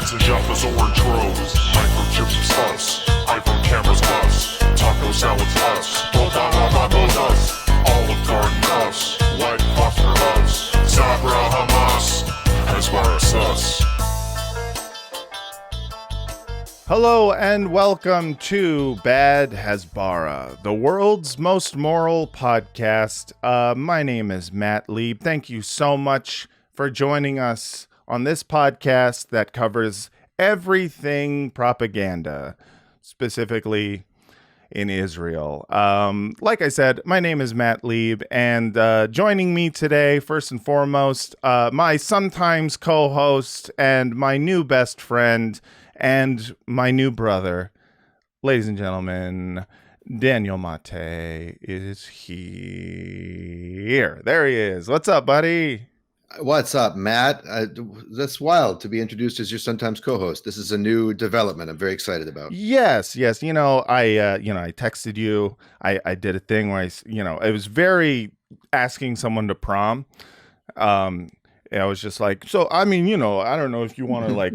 Pizza Jaffa's orange rose, microchips is us, iPhone cameras us, taco salads us, Torta Lavados us, Olive Garden us, White Foster us, Sabra Hamas, Hasbara sus. Hello and welcome to Bad Hasbara, the world's most moral podcast. My name is Matt Lieb. Thank you so much for joining us on this podcast that covers everything propaganda, specifically in Israel. Like I said, my name is Matt Lieb, and joining me today, first and foremost, my sometimes co-host and my new best friend, and my new brother, ladies and gentlemen, Daniel Maté is here. There he is. What's up, buddy? What's up, Matt? That's wild to be introduced as your sometimes co-host. This is a new development I'm very excited about. Yes. You know, I texted you. I did a thing where it was very asking someone to prom. I was just like, so, I mean, I don't know if you want to like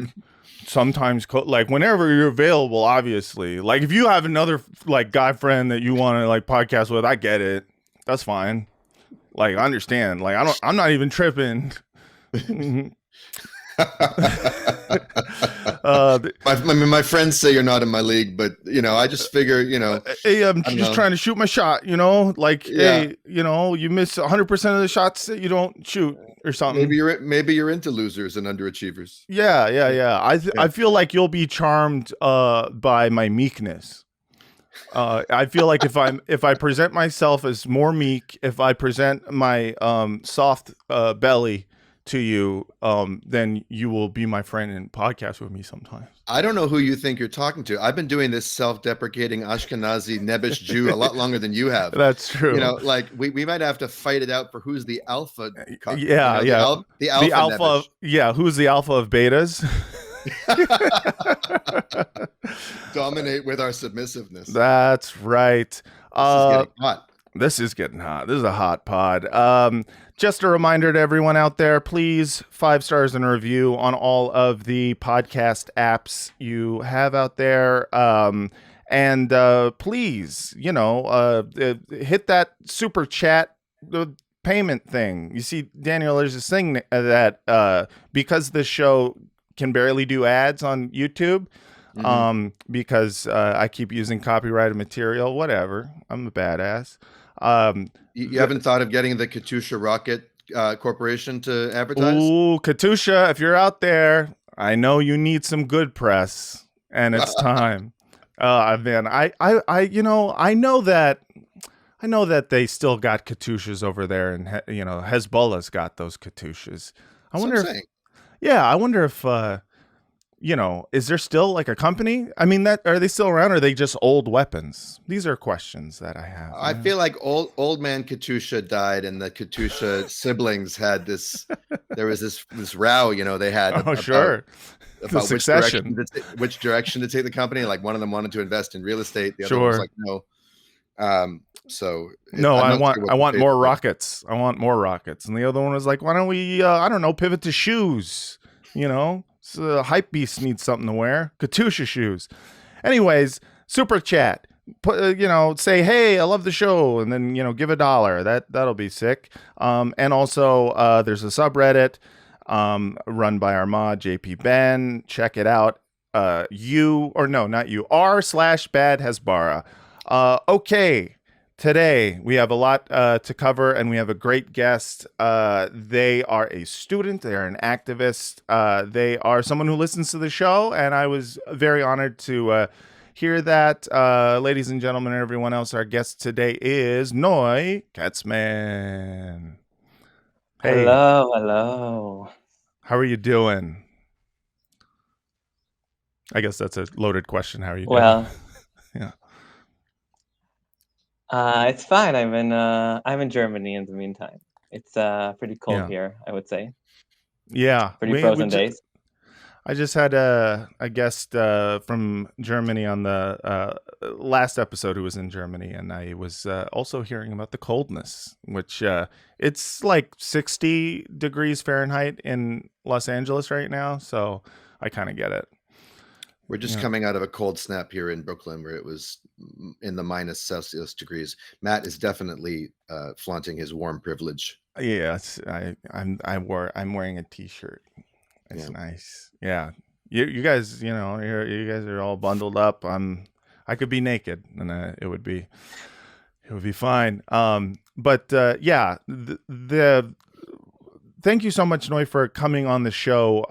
sometimes like whenever you're available, obviously, like if you have another like guy friend that you want to like podcast with, I get it. That's fine. Like, I understand. Like, I'm not even tripping. My friends say you're not in my league, but I just figure, hey, I'm just trying to shoot my shot, like, yeah. Hey, you miss 100% of the shots that you don't shoot or something. Maybe you're into losers and underachievers. Yeah. I feel like you'll be charmed by my meekness. I feel like if I present myself as more meek, if I present my soft belly to you, then you will be my friend and podcast with me sometimes. I don't know who you think you're talking to. I've been doing this self-deprecating Ashkenazi Nebish Jew a lot longer than you have. That's true. Like we might have to fight it out for who's the alpha. Yeah. The alpha. Yeah, who's the alpha of betas? Dominate with our submissiveness. That's right. This is getting hot. This is a hot pod. Just a reminder to everyone out there, please 5 stars and a review on all of the podcast apps you have out there. And please, hit that super chat payment thing. You see, Daniel, there's this thing that because this show can barely do ads on YouTube, because I keep using copyrighted material, whatever. I'm a badass. You haven't thought of getting the Katusha Rocket Corporation to advertise? Ooh, Katusha, if you're out there, I know you need some good press, and it's time. Man, I know that they still got Katushas over there, and Hezbollah's got those Katushas. I wonder if is there still like a company? I mean, are they still around, or are they just old weapons? These are questions that I have. I feel like old man Katusha died, and the Katusha siblings had this. There was this row, they had. Oh, sure. About which direction to take the company. Like, one of them wanted to invest in real estate. The other one was like, no. I want more rockets. I want more rockets. And the other one was like, why don't we, pivot to shoes? So hype beast needs something to wear. Katusha shoes. Anyways, super chat. Say, hey, I love the show, and then give $1. That'll be sick. And also there's a subreddit run by our mod JP Ben. Check it out. r/bad Hasbara. Okay. Today, we have a lot to cover, and we have a great guest. They are a student. They are an activist. They are someone who listens to the show, and I was very honored to hear that. Ladies and gentlemen, and everyone else, our guest today is Noy Katsman. Hey. Hello. How are you doing? I guess that's a loaded question. How are you doing? Well, yeah. It's fine. I'm in Germany in the meantime. It's pretty cold here, I would say. Yeah, pretty frozen days. I just had a guest from Germany on the last episode who was in Germany, and I was also hearing about the coldness, which it's like 60 degrees Fahrenheit in Los Angeles right now. So I kind of get it. We're just coming out of a cold snap here in Brooklyn where it was in the minus Celsius degrees. Matt is definitely flaunting his warm privilege. Yes, I'm wearing a t-shirt. It's nice. Yeah. You guys, you guys are all bundled up. I could be naked and it would be fine. But yeah, the thank you so much, Noy, for coming on the show.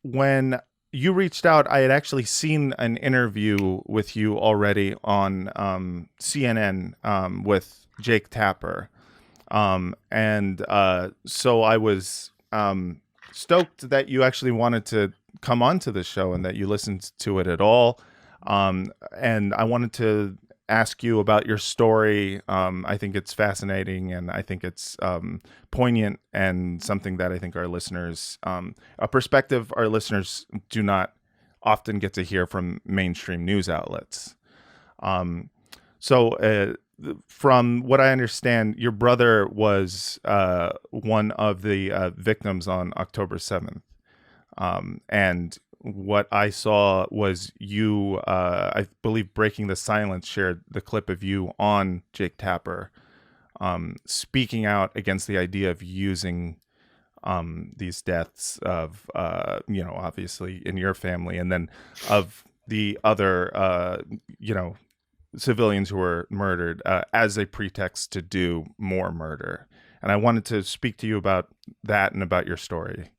When you reached out, I had actually seen an interview with you already on CNN with Jake Tapper. And so I was stoked that you actually wanted to come onto the show and that you listened to it at all. And I wanted to ask you about your story. I think it's fascinating, and I think it's poignant, and something that I think our listeners, a perspective our listeners do not often get to hear from mainstream news outlets. So from what I understand, your brother was one of the victims on October 7th. And what I saw was you, I believe, Breaking the Silence shared the clip of you on Jake Tapper, speaking out against the idea of using these deaths of, obviously in your family, and then of the other, civilians who were murdered as a pretext to do more murder. And I wanted to speak to you about that and about your story.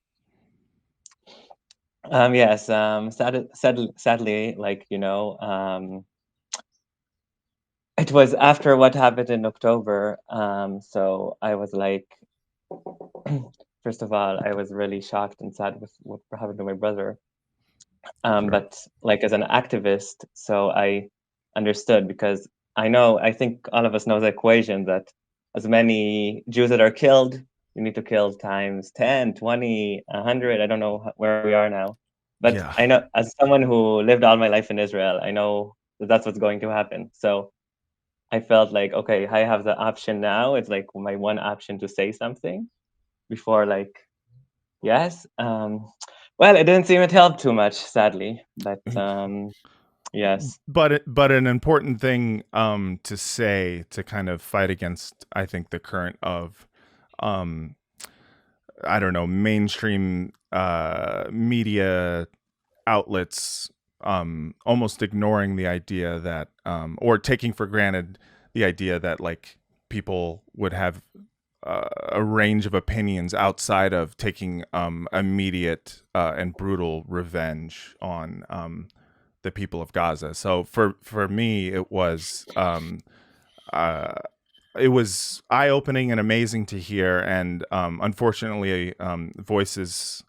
Yes. Sadly, it was after what happened in October. So I was like, first of all, I was really shocked and sad with what happened to my brother. Sure. But as an activist, so I understood, because I think all of us know the equation that as many Jews that are killed, you need to kill times 10, 20, 100. I don't know where we are now. But Yeah. I know, as someone who lived all my life in Israel, I know that that's what's going to happen. So I felt like, okay, I have the option now. It's like my one option to say something before, yes. Well, it didn't seem it helped too much, sadly. But yes. But an important thing to say, to kind of fight against, I think, the current of I don't know, mainstream media outlets almost ignoring the idea that or taking for granted the idea that people would have a range of opinions outside of taking immediate and brutal revenge on the people of Gaza. So for me, it was eye-opening and amazing to hear. And unfortunately, voices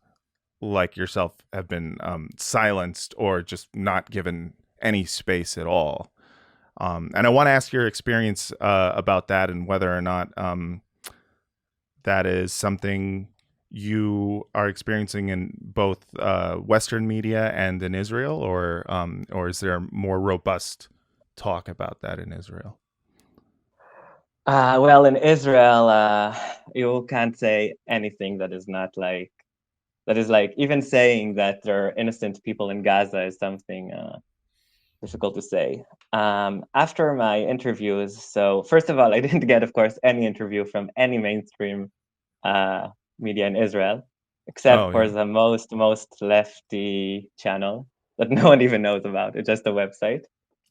like yourself have been silenced or just not given any space at all. And I want to ask your experience about that, and whether or not that is something you are experiencing in both Western media and in Israel, or is there more robust talk about that in Israel? Well, in Israel, you can't say anything that is not even saying that there are innocent people in Gaza is something difficult to say. After my interviews, so first of all, I didn't get, of course, any interview from any mainstream media in Israel, except for the most lefty channel that no one even knows about. It's just a website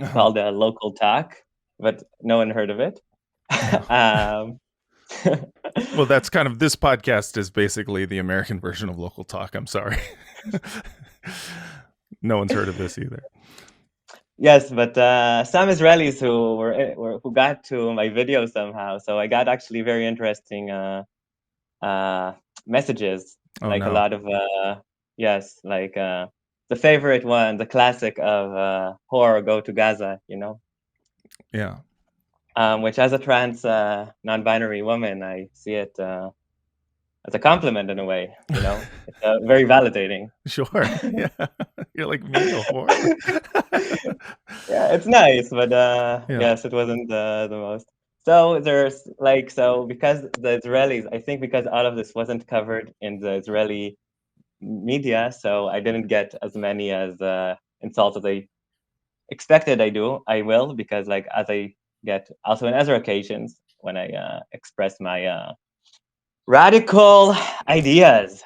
called Local Talk, but no one heard of it. Well, that's kind of, this podcast is basically the American version of Local Talk. I'm sorry. No one's heard of this either. Yes, but some Israelis who got to my video somehow. So I got actually very interesting messages, a lot of yes, the favorite one, the classic of horror, go to Gaza, Yeah. Which, as a trans non-binary woman, I see it as a compliment in a way, It's very validating. Sure. Yeah. You're like me, a horror. Yeah, it's nice, but yes, it wasn't the most. So there's because the Israelis, I think, because all of this wasn't covered in the Israeli media, so I didn't get as many as insults as I expected. I will, because like as I get also in other occasions when I express my radical ideas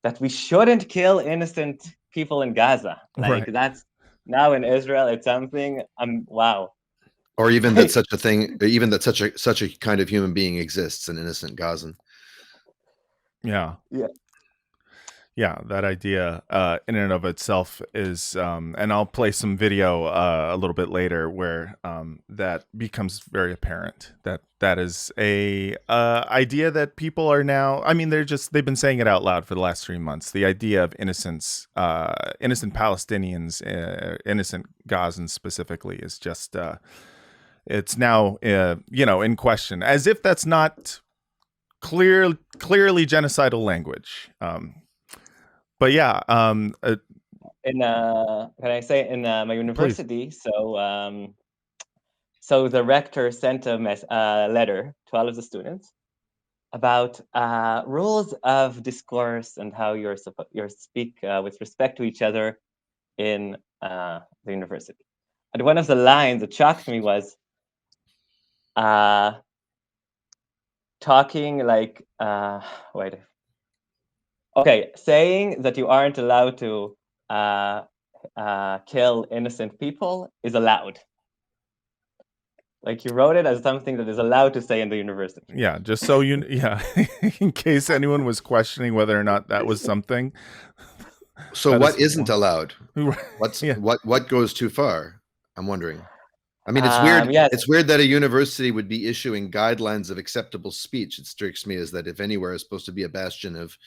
that we shouldn't kill innocent people in Gaza. Like Right. that's now in Israel, it's something. Wow. Or even that such a thing, even that such a kind of human being exists, an innocent Gazan. Yeah. Yeah. Yeah, that idea in and of itself is, and I'll play some video a little bit later where that becomes very apparent. That is a idea that people are now. I mean, they've been saying it out loud for the last 3 months. The idea of innocent Palestinians, innocent Gazans specifically, is just it's now in question, as if that's not clearly genocidal language. But yeah, Can I say in my please. university? So the rector sent a letter to all of the students about rules of discourse and how you're speak with respect to each other in the university. And one of the lines that shocked me was talking like wait. Okay, saying that you aren't allowed to kill innocent people is allowed. Like you wrote it as something that is allowed to say in the university. Yeah, just so yeah, in case anyone was questioning whether or not that was something. So what isn't allowed? What's Yeah. what goes too far? I'm wondering. I mean, it's weird. Yes. It's weird that a university would be issuing guidelines of acceptable speech. It strikes me as that if anywhere is supposed to be a bastion of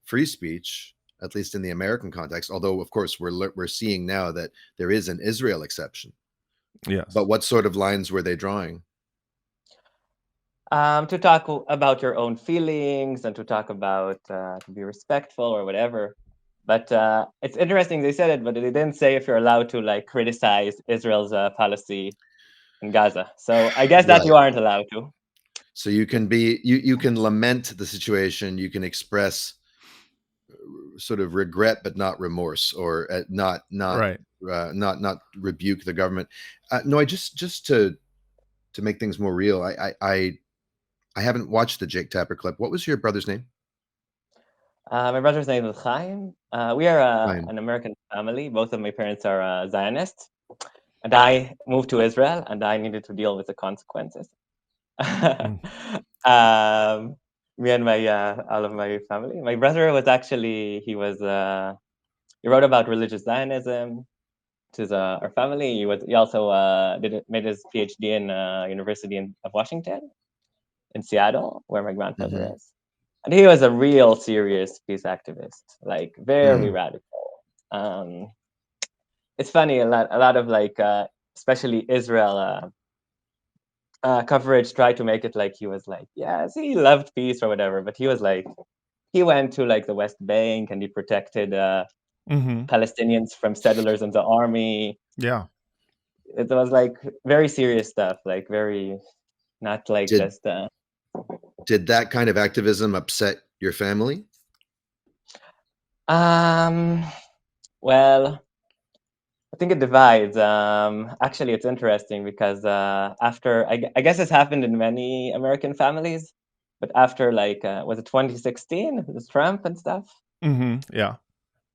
free speech, at least in the American context, although of course we're seeing now that there is an Israel exception. Yes. But what sort of lines were they drawing? To talk about your own feelings and to talk about to be respectful or whatever. But it's interesting they said it, but they didn't say if you're allowed to like criticize Israel's policy in Gaza. So I guess that Right. you aren't allowed to. So you can be you can lament the situation, you can express sort of regret but not remorse, or not Right. not rebuke the government. No, I just to make things more real, I haven't watched the Jake Tapper clip. What was your brother's name? My brother's name is Hayim. We are Hayim. an American family. Both of my parents are Zionists. And I moved to Israel and I needed to deal with the consequences. Me and my all of my family. My brother was actually he wrote about religious Zionism to our family. He also made his PhD in University of Washington in Seattle, where my grandfather is. And he was a real serious peace activist, like very radical. It's funny, a lot of like especially Israel coverage tried to make it like he was like, yes, he loved peace or whatever, but he was like, he went to like the West Bank and he protected Palestinians from settlers in the army. Yeah. It was like very serious stuff, like very not like just. Did that kind of activism upset your family? Well, I think it divides. Actually, it's interesting because after I guess it's happened in many American families, but after like was it 2016 with Trump and stuff? Yeah.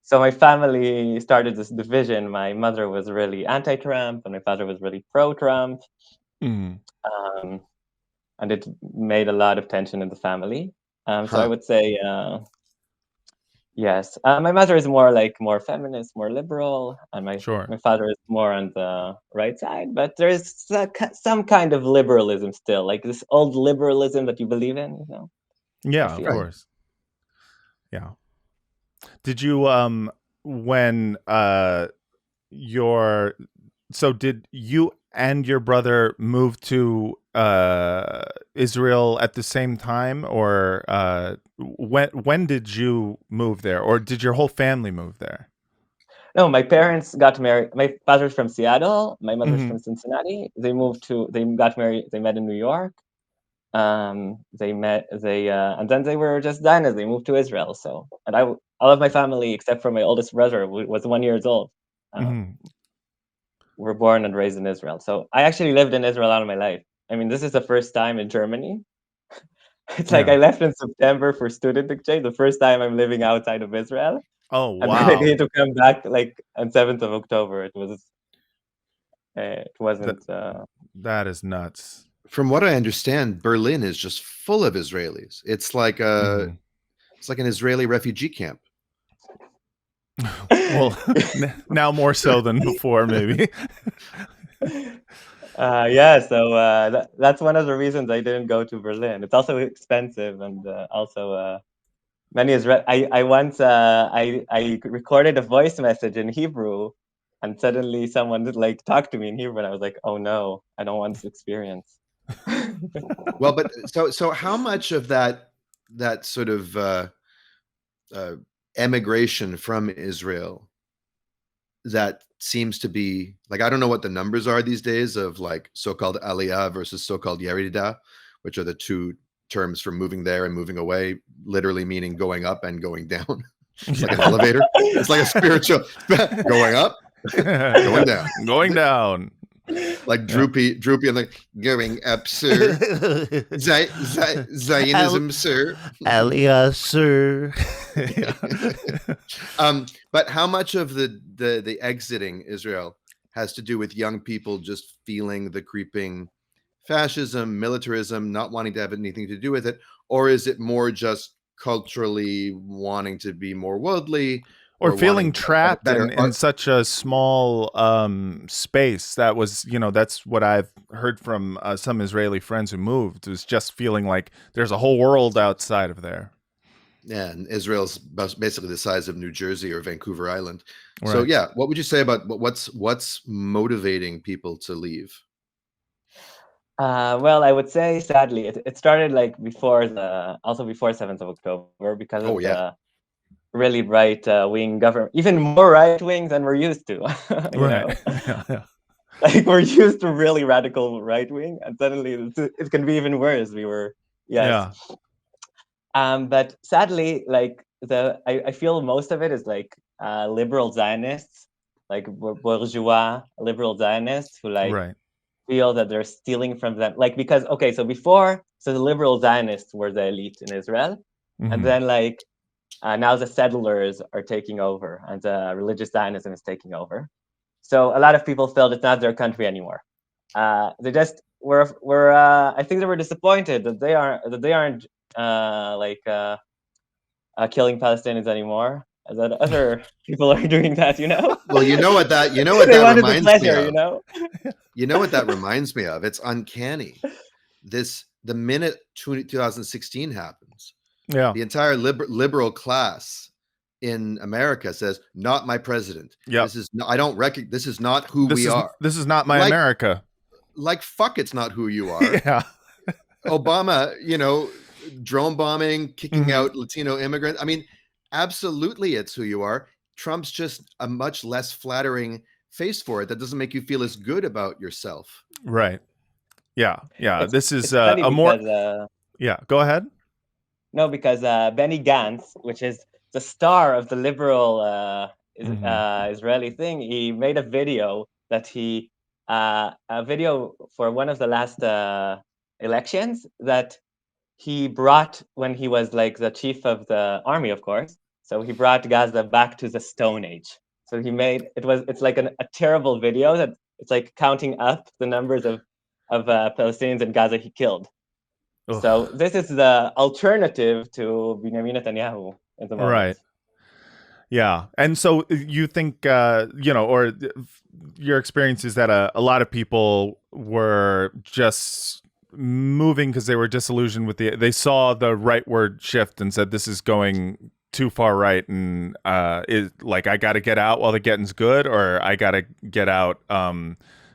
So my family started this division. My mother was really anti-Trump, and my father was really pro-Trump. And it made a lot of tension in the family. So I would say yes. My mother is more feminist, more liberal, and my father is more on the right side. But there is some kind of liberalism still, like this old liberalism that you believe in, you know? Yeah, of course. Yeah. Did you when did you and your brother move to Israel at the same time, or when did you move there, or did your whole family move there? No, my parents got married. My father's from Seattle. My mother's from Cincinnati. They got married. They met in New York. And then they were just Zionists. They moved to Israel. So, and all of my family, except for my oldest brother, was 1 year old. Mhm. Were born and raised in Israel. So I actually lived in Israel all of my life. I mean, this is the first time in Germany. It's like Yeah. I left in September for student exchange. The first time I'm living outside of Israel, Oh, and then I wow. need to come back like on 7th of October. It That wasn't. that is nuts. From what I understand, Berlin is just full of Israelis. It's like Mhm. an Israeli refugee camp. Well, now more so than before, maybe. Yeah, so that's one of the reasons I didn't go to Berlin. It's also expensive, and also many Israel. I once I recorded a voice message in Hebrew, and suddenly someone like talked to me in Hebrew, and I was like, oh no, I don't want this experience. Well, but so how much of that sort of emigration from Israel that seems to be like, I don't know what the numbers are these days of like so-called aliyah versus so-called yerida, which are the two terms for moving there and moving away, literally meaning going up and going down. It's like an elevator. It's like a spiritual going up, going down, Going down. like droopy, and like going up, sir. Zionism, sir. Aliyah, sir. But how much of the exiting Israel has to do with young people just feeling the creeping fascism, militarism, not wanting to have anything to do with it, or is it more just culturally wanting to be more worldly, Or wanting feeling to have trapped better in art? such a small space? That was, that's what I've heard from some Israeli friends who moved, was just feeling like there's a whole world outside of there. Yeah, and Israel's basically the size of New Jersey or Vancouver Island. So Right. yeah, what would you say about what's motivating people to leave? Well, I would say sadly, it started like before 7th of October, because Oh of yeah. the really right wing government, even more right wing than we're used to. You Right. know, Yeah. like we're used to really radical right wing, and suddenly it can be even worse. Yes. Yeah. But sadly, like I feel most of it is like liberal Zionists, like bourgeois liberal Zionists who like Right. feel that they're stealing from them. Like, because okay, so the liberal Zionists were the elite in Israel, and Mhm. then like now the settlers are taking over, and religious Zionism is taking over. So a lot of people felt it's not their country anymore. They just were I think they were disappointed that they aren't killing Palestinians anymore, that other people are doing that. Well, you know what that They wanted the reminds me pleasure. of. You know what that reminds me of? It's uncanny. The minute 2016 happens, Yeah. the entire liberal class in America says, "Not my president. Yep. This is no, I don't recognize. This is not who This we is are. this is not my Like America. fuck, it's not who you are." Yeah. Obama, drone bombing, kicking Mhm. out Latino immigrants. I mean, absolutely, it's who you are. Trump's just a much less flattering face for it. That doesn't make you feel as good about yourself. Right. Yeah. Yeah. It's This is it's funny a more. because Yeah. Go ahead. no, because Benny Gantz, which is the star of the liberal Mhm. Israeli thing, he made a video a video for one of the last elections that he brought when he was like the chief of the army, of course. So he brought Gaza back to the Stone Age. So it's like a terrible video that it's like counting up the numbers of Palestinians in Gaza he killed. So Ugh. this is the alternative to Benjamin Netanyahu at the moment. Right. Yeah. And so you think, or your experience is that a lot of people were just moving because they were disillusioned with they saw the rightward shift and said, this is going too far right. And like, I got to get out while the getting's good, or I got to get out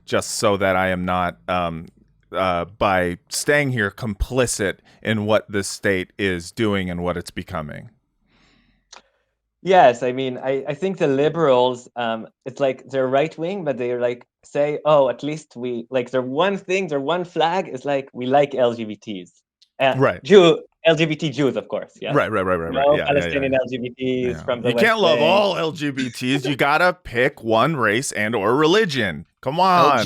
just so that I am not, by staying here, complicit in what this state is doing and what it's becoming. Yes, I mean, I think the liberals, it's like they're right wing, but they're like say, oh, at least we like their one flag is like we like LGBTs, Right. LGBT Jews, of course. Yes. Right. No Yeah. Palestinian LGBTs from the You West can't love Bank. all LGBTs. You gotta pick one race and or religion. Come on.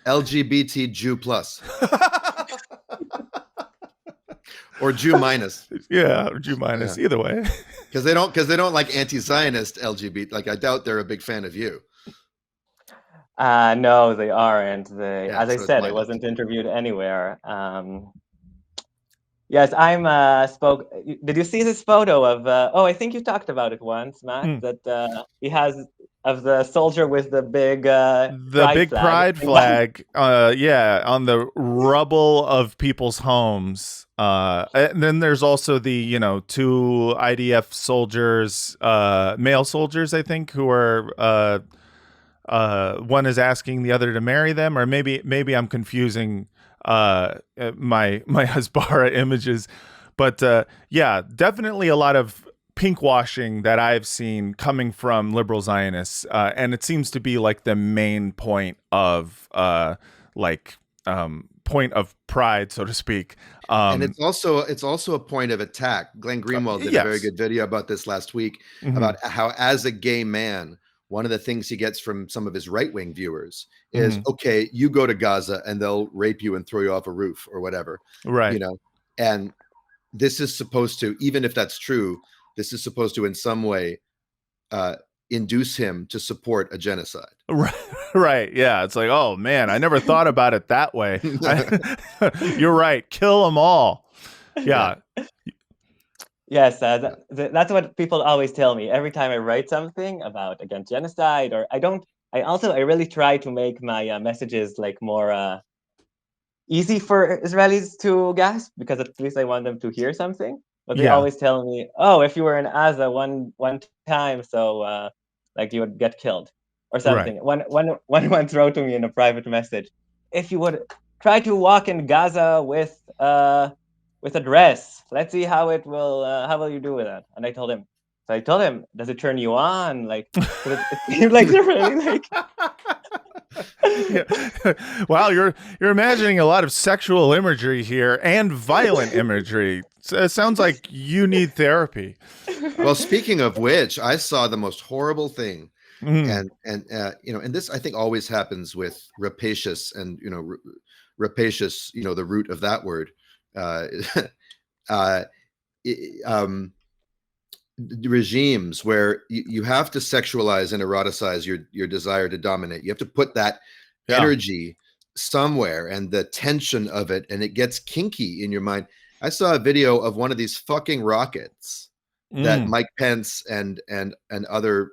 LGBT Jew plus or Jew minus. Yeah, Jew minus. Yeah. Either way. Because they don't like anti-Zionist LGBT. Like I doubt they're a big fan of you. No, they aren't. Yeah, As I so it's said, my I bad. wasn't interviewed anywhere. Yes, I'm spoke. Did you see this photo of? Oh, I think you talked about it once, Matt. That he has of the soldier with the big The big pride flag, yeah, on the rubble of people's homes. And then there's also the, two IDF soldiers, male soldiers, I think, who are, one is asking the other to marry them, or maybe I'm confusing my Hasbara images, but yeah, definitely a lot of pinkwashing that I've seen coming from liberal Zionists, and it seems to be like the main point of point of pride, so to speak. And it's also a point of attack. Glenn Greenwald did a very good video about this last week, about how, as a gay man, one of the things he gets from some of his right-wing viewers is, okay, you go to Gaza and they'll rape you and throw you off a roof or whatever, right? And this is supposed to, even if that's true, this is supposed to in some way induce him to support a genocide. Right. Yeah. It's like, oh man, I never thought about it that way. You're right. Kill them all. Yeah. Yes, that's what people always tell me every time I write something about against genocide, or I really try to make my messages like more easy for Israelis to grasp, because at least I want them to hear something. But they always tell me, oh, if you were in Gaza one time, so like you would get killed or something. Right. One once wrote to me in a private message, if you would try to walk in Gaza with a dress, let's see how will you do with that? And I told him, does it turn you on? Like, it seems like they're really like. Yeah. Wow, you're imagining a lot of sexual imagery here and violent imagery. It sounds like you need therapy. Well, speaking of which, I saw the most horrible thing, and this I think always happens with rapacious and rapacious, the root of that word, regimes where you have to sexualize and eroticize your desire to dominate. You have to put that energy somewhere and the tension of it, and it gets kinky in your mind. I saw a video of one of these fucking rockets that Mike Pence and other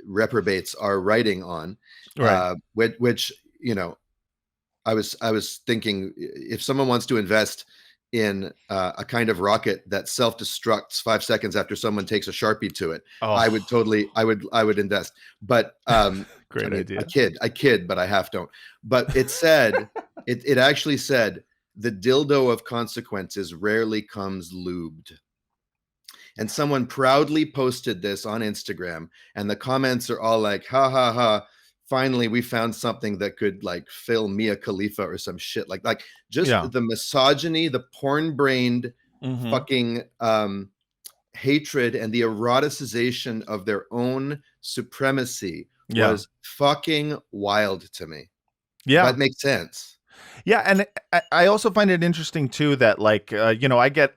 reprobates are writing on, right. Which I was thinking, if someone wants to invest in a kind of rocket that self-destructs 5 seconds after someone takes a Sharpie to it, I would invest. But great idea. I kid, but I half don't. But it said, it actually said, the dildo of consequences rarely comes lubed. And someone proudly posted this on Instagram, and the comments are all like, ha ha ha, finally we found something that could like fill Mia Khalifa or some shit, like just the misogyny, the porn-brained fucking hatred, and the eroticization of their own supremacy was fucking wild to me. Yeah, that makes sense. Yeah, and I also find it interesting too that like I get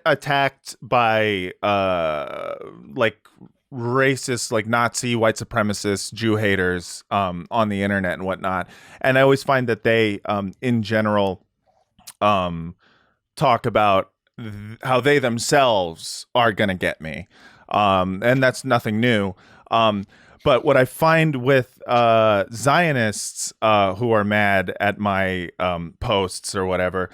attacked by like racist, like Nazi, white supremacist, Jew haters on the internet and whatnot, and I always find that they in general talk about how they themselves are gonna get me, and that's nothing new. But what I find with Zionists who are mad at my posts or whatever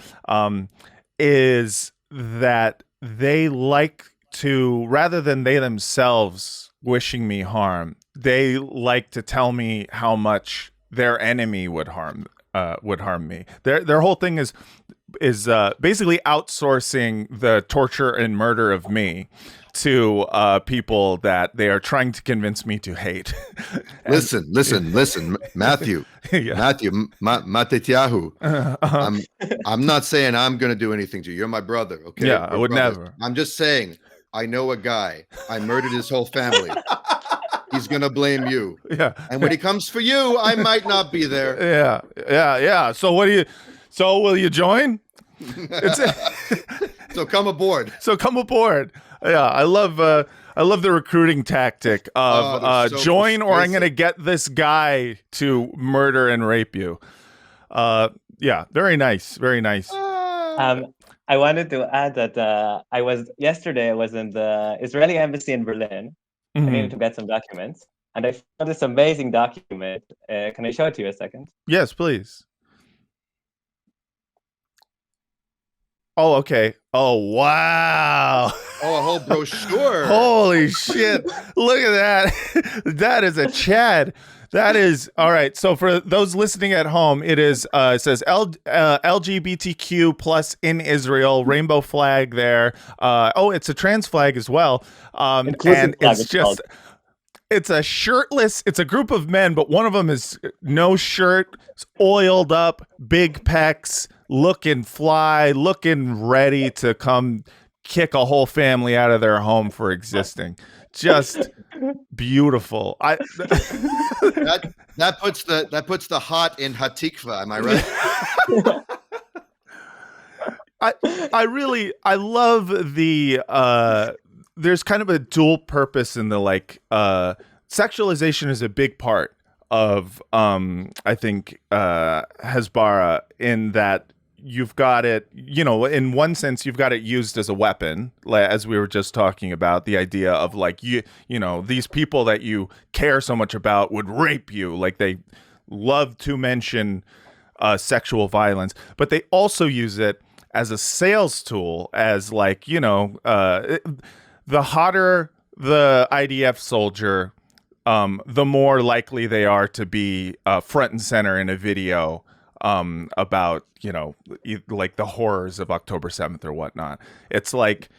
is that they like to, rather than they themselves wishing me harm, they like to tell me how much their enemy would harm me. Their whole thing is basically outsourcing the torture and murder of me to people that they are trying to convince me to hate. Listen, Matthew, Yeah. Matthew, Matetiahu. I'm not saying I'm going to do anything to you. You're my brother, okay? Yeah, I We're would brothers. never. I'm just saying, I know a guy. I murdered his whole family. He's going to blame you. Yeah. And when he comes for you, I might not be there. Yeah. So will you join? So come aboard. Come aboard. Yeah, I love the recruiting tactic of they're so join, or I'm persuasive. going to get this guy to murder and rape you. Yeah, very nice. I wanted to add that I was in the Israeli embassy in Berlin. I needed to get some documents, and I found this amazing document. Can I show it to you a second? Yes, please. Oh, okay. Oh, wow. Oh, a whole brochure. Holy shit. Look at that. That is a Chad. That is all right. So for those listening at home, it is it says LGBTQ plus in Israel, rainbow flag there. It's a trans flag as well. Inclusive And flag, it's it's just called. it's a shirtless, it's a group of men, but one of them is no shirt, oiled up, big pecs, looking fly, looking ready to come kick a whole family out of their home for existing. Just beautiful. That puts the hot in Hatikva. Am I right? I love the there's kind of a dual purpose in the sexualization is a big part of I think Hasbara, in that you've got it, in one sense you've got it used as a weapon, as we were just talking about, the idea of these people that you care so much about would rape you, like they love to mention sexual violence, but they also use it as a sales tool, as the hotter the IDF soldier, the more likely they are to be front and center in a video about, like the horrors of October 7th or whatnot. It's like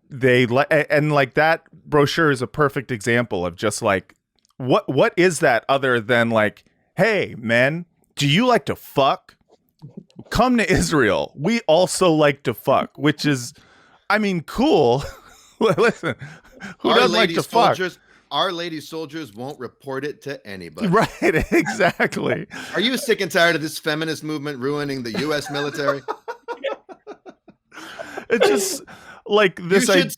that brochure is a perfect example of just like, what is that other than like, hey, men, do you like to fuck? Come to Israel. We also like to fuck, which is, cool. Listen, who doesn't like to fuck? Our lady soldiers won't report it to anybody. Right, exactly. Are you sick and tired of this feminist movement ruining the U.S. military? It's just like this. You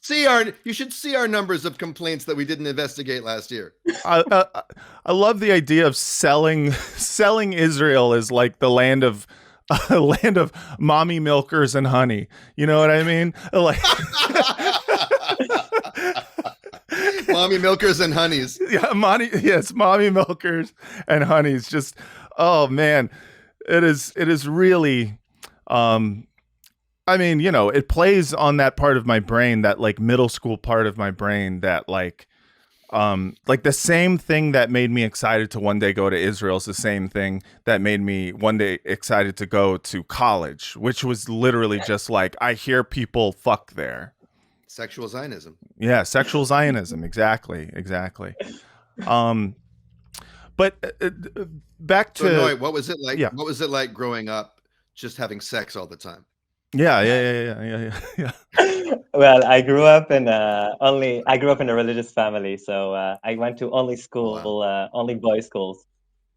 should see our numbers of complaints that we didn't investigate last year. I love the idea of selling Israel as like the land of mommy milkers and honey. You know what I mean? Like. Mommy milkers and honeys. Yeah, mommy milkers and honeys. Just, oh man, it is really, it plays on that part of my brain, that like middle school part of my brain, that like the same thing that made me excited to one day go to Israel is the same thing that made me one day excited to go to college, which was literally just like, I hear people fuck there. Sexual Zionism. Yeah, sexual Zionism. Exactly. But back to Noy, what was it like? Yeah. What was it like growing up, just having sex all the time? Yeah. Well, I grew up in a religious family, so I went to only boys' schools.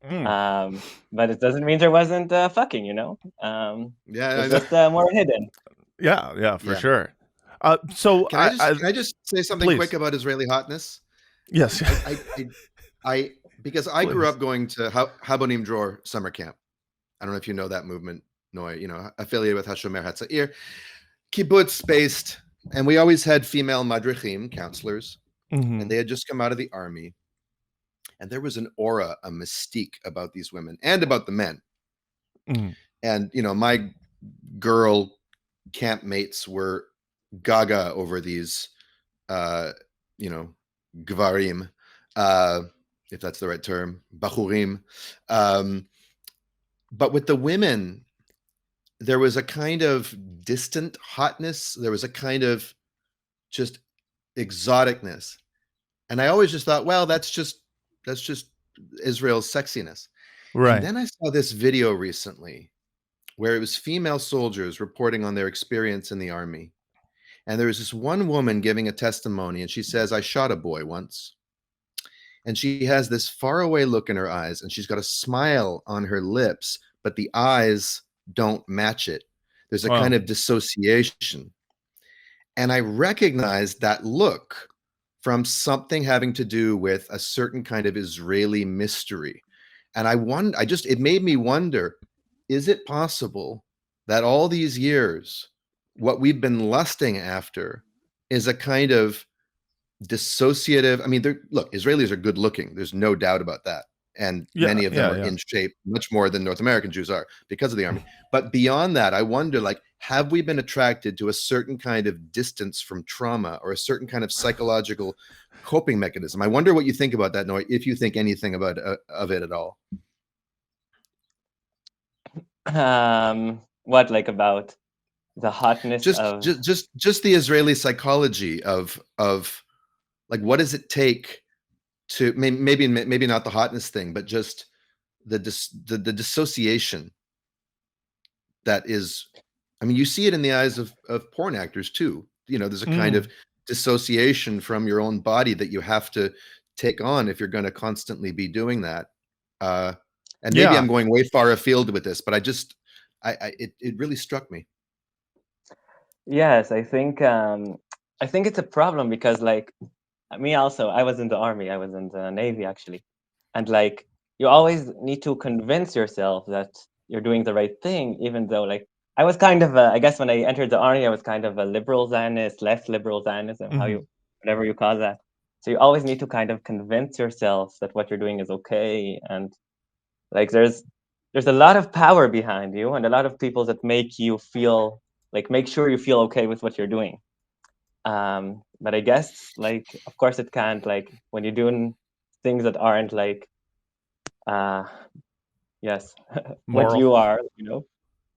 But it doesn't mean there wasn't fucking, it's just more hidden. Yeah, for sure. So can I just say something quick about Israeli hotness? Yes. Because I grew up going to Habonim Dror summer camp. I don't know if you know that movement, Noy, affiliated with Hashomer Hatzair, kibbutz based, and we always had female madrichim, counselors, and they had just come out of the army, and there was an aura, a mystique about these women and about the men. And my girl camp mates were gaga over these gvarim, if that's the right term, bachurim. But with the women, there was a kind of distant hotness. There was a kind of just exoticness. And I always just thought, well, that's just Israel's sexiness. Right. And then I saw this video recently where it was female soldiers reporting on their experience in the army. And there was this one woman giving a testimony, and she says, I shot a boy once. And she has this faraway look in her eyes, and she's got a smile on her lips, but the eyes don't match it. There's a kind of dissociation. And I recognized that look from something having to do with a certain kind of Israeli mystery. And it made me wonder, is it possible that all these years, what we've been lusting after is a kind of dissociative? I mean, look, Israelis are good looking. There's no doubt about that. And many of them are in shape much more than North American Jews are because of the army. But beyond that, I wonder, like, have we been attracted to a certain kind of distance from trauma or a certain kind of psychological coping mechanism? I wonder what you think about that, Noy, if you think anything about of it at all. What, like, about the hotness just the Israeli psychology of like, what does it take to maybe not the hotness thing, but just the dissociation that is, I mean, you see it in the eyes of porn actors too. You know, there's a kind of dissociation from your own body that you have to take on if you're going to constantly be doing that. And maybe I'm going way far afield with this, but it really struck me. Yes, I think it's a problem because, like, me also, I was in the army, I was in the Navy actually. And, like, you always need to convince yourself that you're doing the right thing, even though, like, I was kind of I guess when I entered the army, I was kind of a liberal Zionist, left liberal Zionist, whatever you call that. So you always need to kind of convince yourself that what you're doing is okay. And, like, there's a lot of power behind you and a lot of people that make you feel, like, make sure you feel okay with what you're doing. But I guess, like, of course it can't, like, when you're doing things that aren't, like, yes, what you are, you know?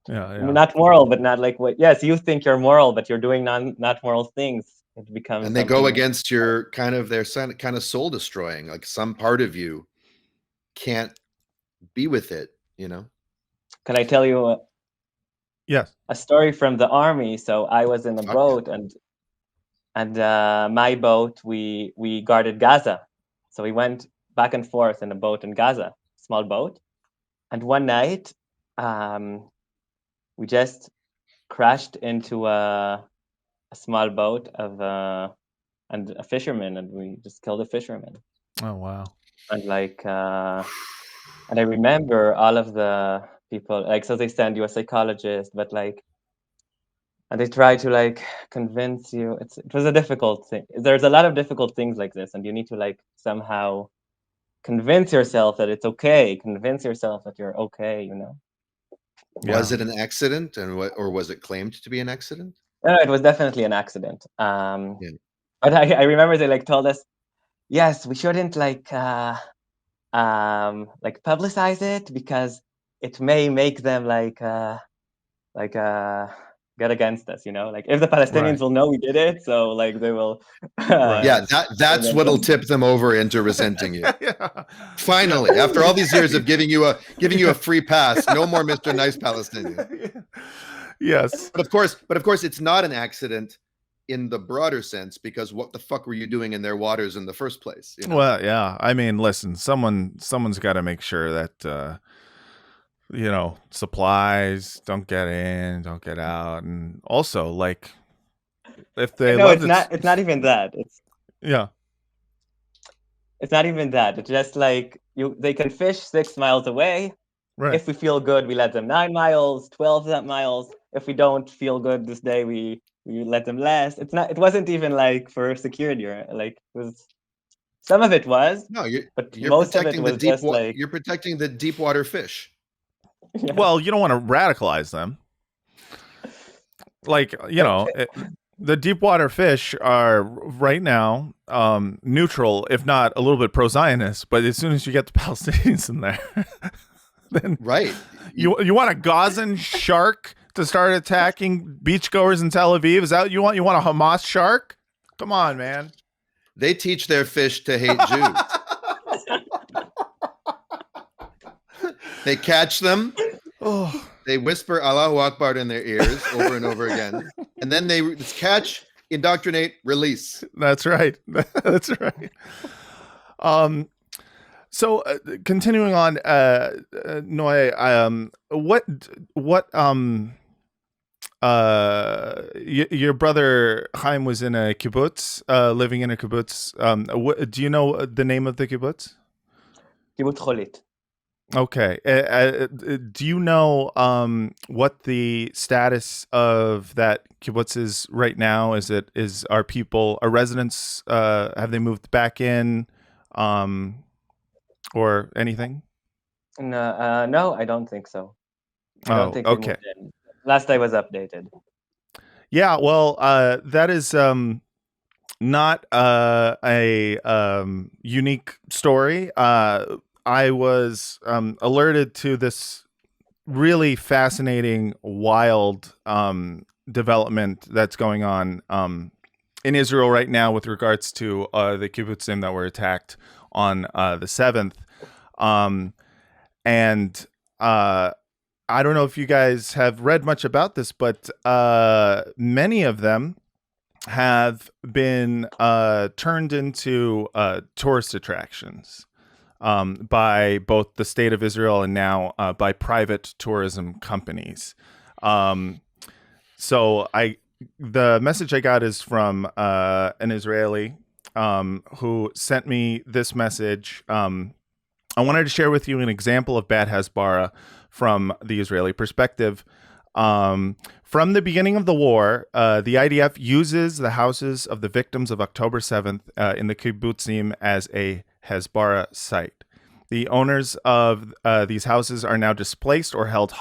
Not moral, but not like what, yes, you think you're moral, but you're doing not moral things. It becomes, and they go against your they're kind of soul destroying. Like, some part of you can't be with it, you know? Can I tell you a story from the army? So I was in a boat, and my boat, we guarded Gaza. So we went back and forth in a boat in Gaza, small boat. And one night, we just crashed into a small boat and a fisherman, and we just killed a fisherman. Oh, wow. And, like, and I remember all of the people, like, so they send you a psychologist, but, like, and they try to, like, convince you. It was a difficult thing. There's a lot of difficult things like this, and you need to, like, somehow convince yourself that it's okay. Convince yourself that you're okay, you know? Was it an accident, or was it claimed to be an accident? No, it was definitely an accident. But I remember they, like, told us, yes, we shouldn't, like publicize it because it may make them get against us, you know, like, if the Palestinians will know we did it, so, like, they will that's what'll tip them over into resenting you. Finally, after all these years of giving you a free pass, no more Mr. Nice Palestinian. Yes, but of course it's not an accident in the broader sense, because what the fuck were you doing in their waters in the first place, you know? Well, yeah, I mean, listen, someone's got to make sure that you know, supplies don't get in, don't get out. And also, like, if they it's not even that. It's not even that. It's just like they can fish 6 miles away. Right. If we feel good, we let them 9 miles, 12 miles. If we don't feel good this day, we let them less. It wasn't even, like, for security, or, like, it was, some of it was. No, you're most of it was just, like, you're protecting the deep water fish. Yeah. Well, you don't want to radicalize them. Like, you know, the deep water fish are right now neutral, if not a little bit pro-Zionist. But as soon as you get the Palestinians in there, then right, you want a Gazan shark to start attacking beachgoers in Tel Aviv? Is that what you want? You want a Hamas shark? Come on, man. They teach their fish to hate Jews. They catch them. Oh, They whisper Allahu Akbar in their ears over and over again. And then they catch, indoctrinate, release. that's right. That's right. So continuing on, Noy, your brother Hayim was in a kibbutz, living in a kibbutz. Do you know the name of the kibbutz? Kibbutz Cholit. Okay. Do you know what the status of that kibbutz is right now? Are residents, have they moved back in, or anything? No, I don't think so. I don't think they okay. moved in. Last I was updated. Yeah, well, that is not a unique story. I was alerted to this really fascinating, wild development that's going on in Israel right now with regards to the kibbutzim that were attacked on the 7th. And I don't know if you guys have read much about this, but many of them have been turned into tourist attractions by both the state of Israel and now by private tourism companies. So the message I got is from an Israeli who sent me this message. I wanted to share with you an example of bad Hasbara from the Israeli perspective. From the beginning of the war, the IDF uses the houses of the victims of October 7th in the kibbutzim as a Hasbara site. The owners of these houses are now displaced or held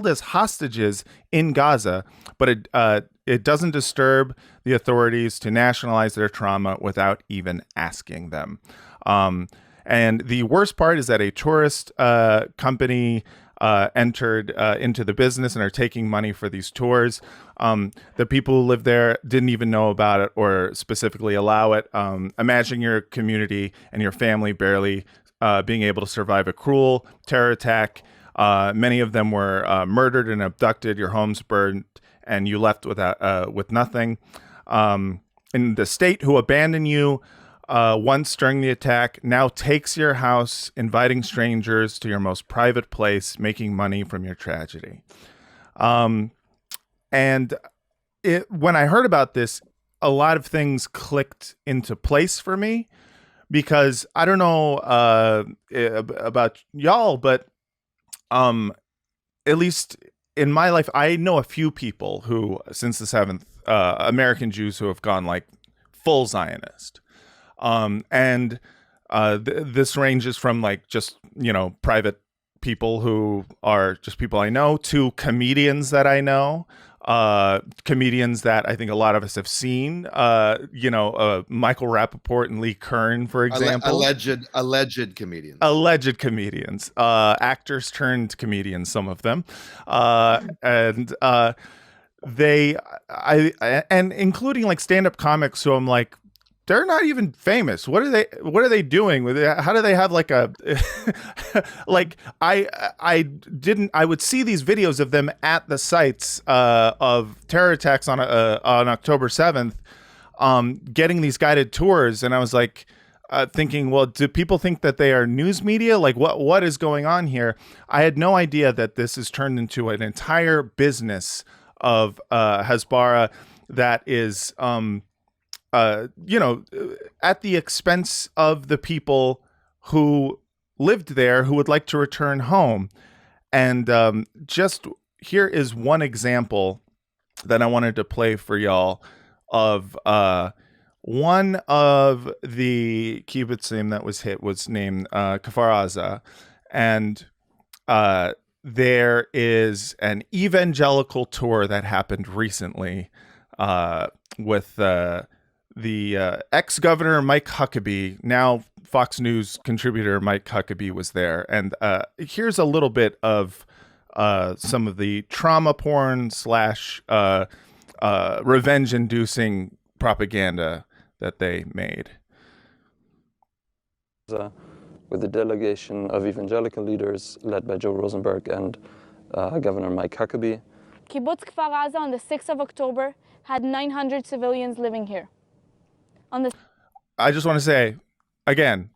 as hostages in Gaza, but it doesn't disturb the authorities to nationalize their trauma without even asking them. And the worst part is that a tourist company entered into the business and are taking money for these tours. The people who live there didn't even know about it or specifically allow it. Imagine your community and your family barely being able to survive a cruel terror attack. Many of them were murdered and abducted. Your homes burned, and you left with nothing. And the state who abandoned you once during the attack now takes your house, inviting strangers to your most private place, making money from your tragedy. And when I heard about this, a lot of things clicked into place for me, because I don't know about y'all, but at least in my life, I know a few people who, since the 7th, American Jews who have gone like full Zionist. This ranges from like just, private people who are just people I know to comedians that I know, comedians that I think a lot of us have seen, Michael Rappaport and Lee Kern, for example. Alleged comedians. Alleged comedians, actors turned comedians, some of them. And including like stand-up comics who I'm like, they're not even famous. What are they doing with it? How do they have like a like I would see these videos of them at the sites of terror attacks on October 7th, getting these guided tours, and I was like thinking, well, do people think that they are news media? Like what is going on here? I had no idea that this is turned into an entire business of Hasbara that is at the expense of the people who lived there who would like to return home. And just here is one example that I wanted to play for y'all of one of the kibbutzim that was hit was named Kfar Aza. And there is an evangelical tour that happened recently with the ex-governor Mike Huckabee, now Fox News contributor Mike Huckabee, was there. And here's a little bit of some of the trauma porn slash revenge-inducing propaganda that they made. With a delegation of evangelical leaders led by Joe Rosenberg and Governor Mike Huckabee. Kibbutz Kfar Aza on the 6th of October had 900 civilians living here. I just want to say, again,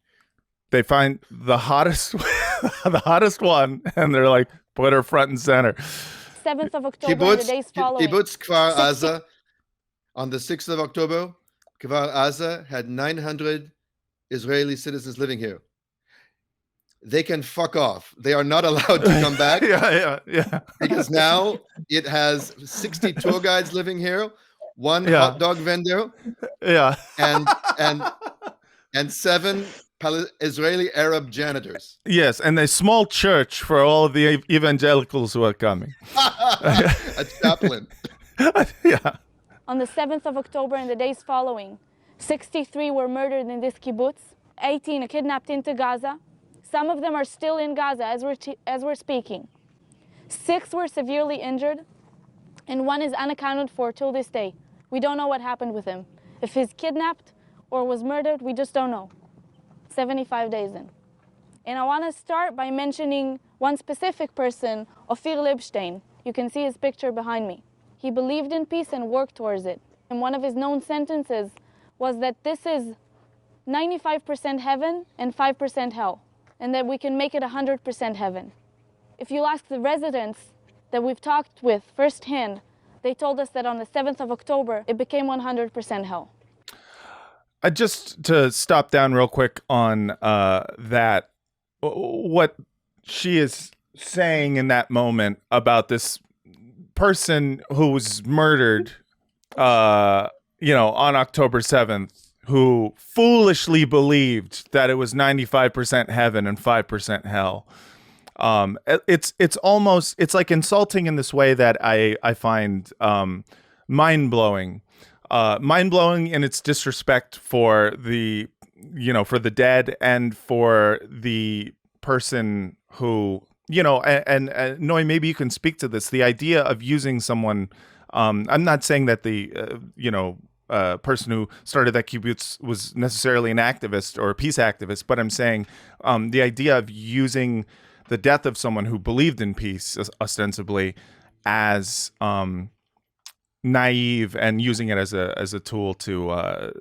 they find the hottest, the hottest one, and they're like, put her front and center. 7th of October and the days following. Kibbutz Kfar Aza on the 6th of October, Kfar Aza had 900 Israeli citizens living here. They can fuck off. They are not allowed to come back. Yeah. Because now it has 60 tour guides living here, one hot dog vendor, and 7 Israeli Arab janitors. Yes, and a small church for all of the evangelicals who are coming. A chaplain. Yeah. On the 7th of October and the days following, 63 were murdered in this kibbutz, 18 are kidnapped into Gaza. Some of them are still in Gaza as we're speaking. 6 were severely injured, and 1 is unaccounted for till this day. We don't know what happened with him. If he's kidnapped or was murdered, we just don't know. 75 days in. And I want to start by mentioning one specific person, Ophir Liebstein. You can see his picture behind me. He believed in peace and worked towards it. And one of his known sentences was that this is 95% heaven and 5% hell, and that we can make it 100% heaven. If you ask the residents that we've talked with firsthand, they told us that on the 7th of October, it became 100% hell. Just to stop down real quick on that, what she is saying in that moment about this person who was murdered, on October 7th, who foolishly believed that it was 95% heaven and 5% hell. It's like insulting in this way that I find mind-blowing. Mind-blowing in its disrespect for the dead and for the person who, and Noy, maybe you can speak to this. The idea of using someone, I'm not saying that the, person who started that kibbutz was necessarily an activist or a peace activist, but I'm saying the idea of using the death of someone who believed in peace ostensibly as naive and using it as a tool to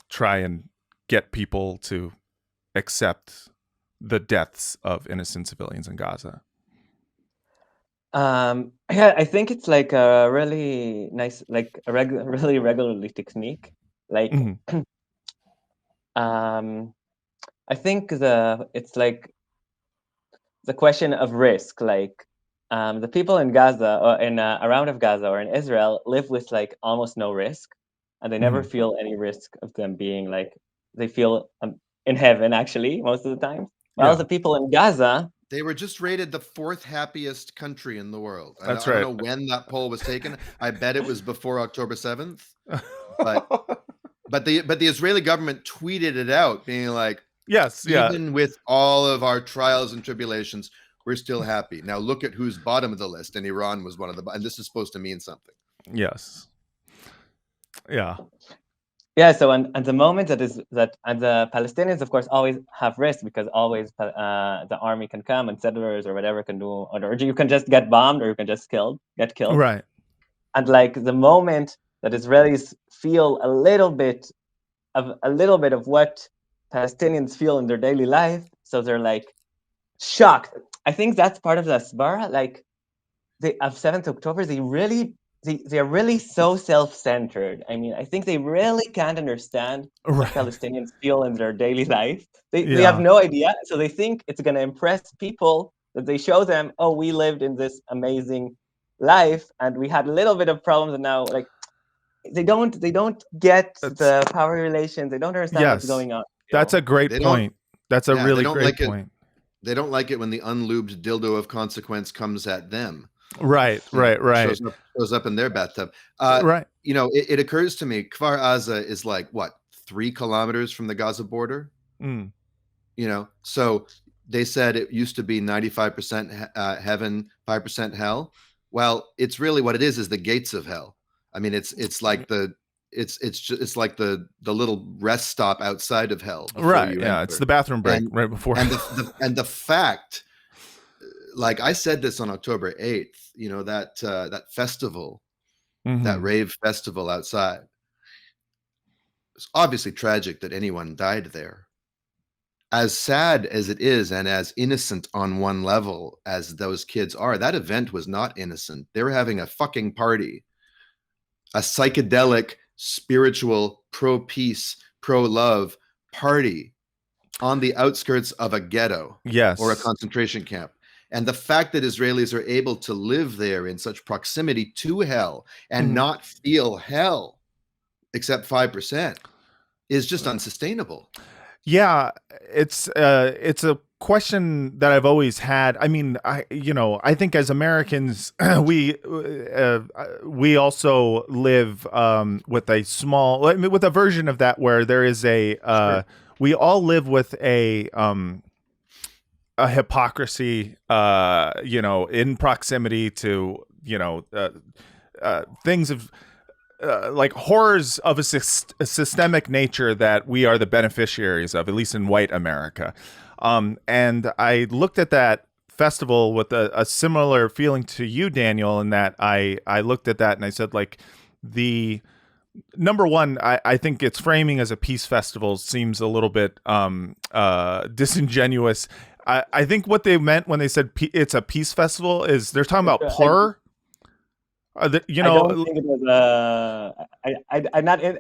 try and get people to accept the deaths of innocent civilians in Gaza. I think it's like a really nice, like a really regularly technique. Like, I think it's like the question of risk. Like, the people in Gaza or in around of Gaza or in Israel live with like almost no risk, and they never feel any risk of them being like, they feel in heaven actually most of the time. While the people in Gaza, they were just rated the 4th happiest country in the world. That's I don't know when that poll was taken. I bet it was before October 7th. But the Israeli government tweeted it out, being like, even with all of our trials and tribulations, we're still happy. Now look at who's bottom of the list, and Iran was one of the. And this is supposed to mean something. Yes. Yeah. Yeah, so and the moment and the Palestinians, of course, always have risk because always the army can come and settlers or whatever can do, or you can just get bombed or you can just get killed. Right. And like the moment that Israelis feel a little bit of what Palestinians feel in their daily life, so they're like shocked. I think that's part of the Hasbara. Like of 7th October, they are really so self-centered. I mean, I think they really can't understand what Palestinians feel in their daily life. They have no idea. So they think it's going to impress people that they show them, oh, we lived in this amazing life and we had a little bit of problems, and now like they don't get the power relations. They don't understand what's going on. That's a great point. That's a really great point. They don't like it when the unlubed dildo of consequence comes at them. Right. Shows up in their bathtub. Right. It occurs to me, Kfar Aza is like, what, 3 kilometers from the Gaza border? So they said it used to be 95% heaven, 5% hell. Well, it's really what it is the gates of hell. I mean, it's like it's like the little rest stop outside of hell. Right. Yeah. Enter. It's the bathroom break right before. And the fact, like I said this on October 8th, you know, that festival, that rave festival outside. It's obviously tragic that anyone died there. As sad as it is, and as innocent on one level as those kids are, that event was not innocent. They were having a fucking party, a psychedelic, spiritual, pro-peace, pro-love party on the outskirts of a ghetto, yes, or a concentration camp. And the fact that Israelis are able to live there in such proximity to hell and not feel hell, except 5%, is just unsustainable. Yeah, it's a question that I've always had. I mean, I think as Americans, we also live with a version of that where there is we all live with a hypocrisy, in proximity to things of. Like horrors of a systemic nature that we are the beneficiaries of, at least in white America. And I looked at that festival with a similar feeling to you, Daniel, in that I looked at that and I said, like, the number one, I think its framing as a peace festival seems a little bit disingenuous. I think what they meant when they said it's a peace festival is they're talking about plur. I don't think it was I'm not in.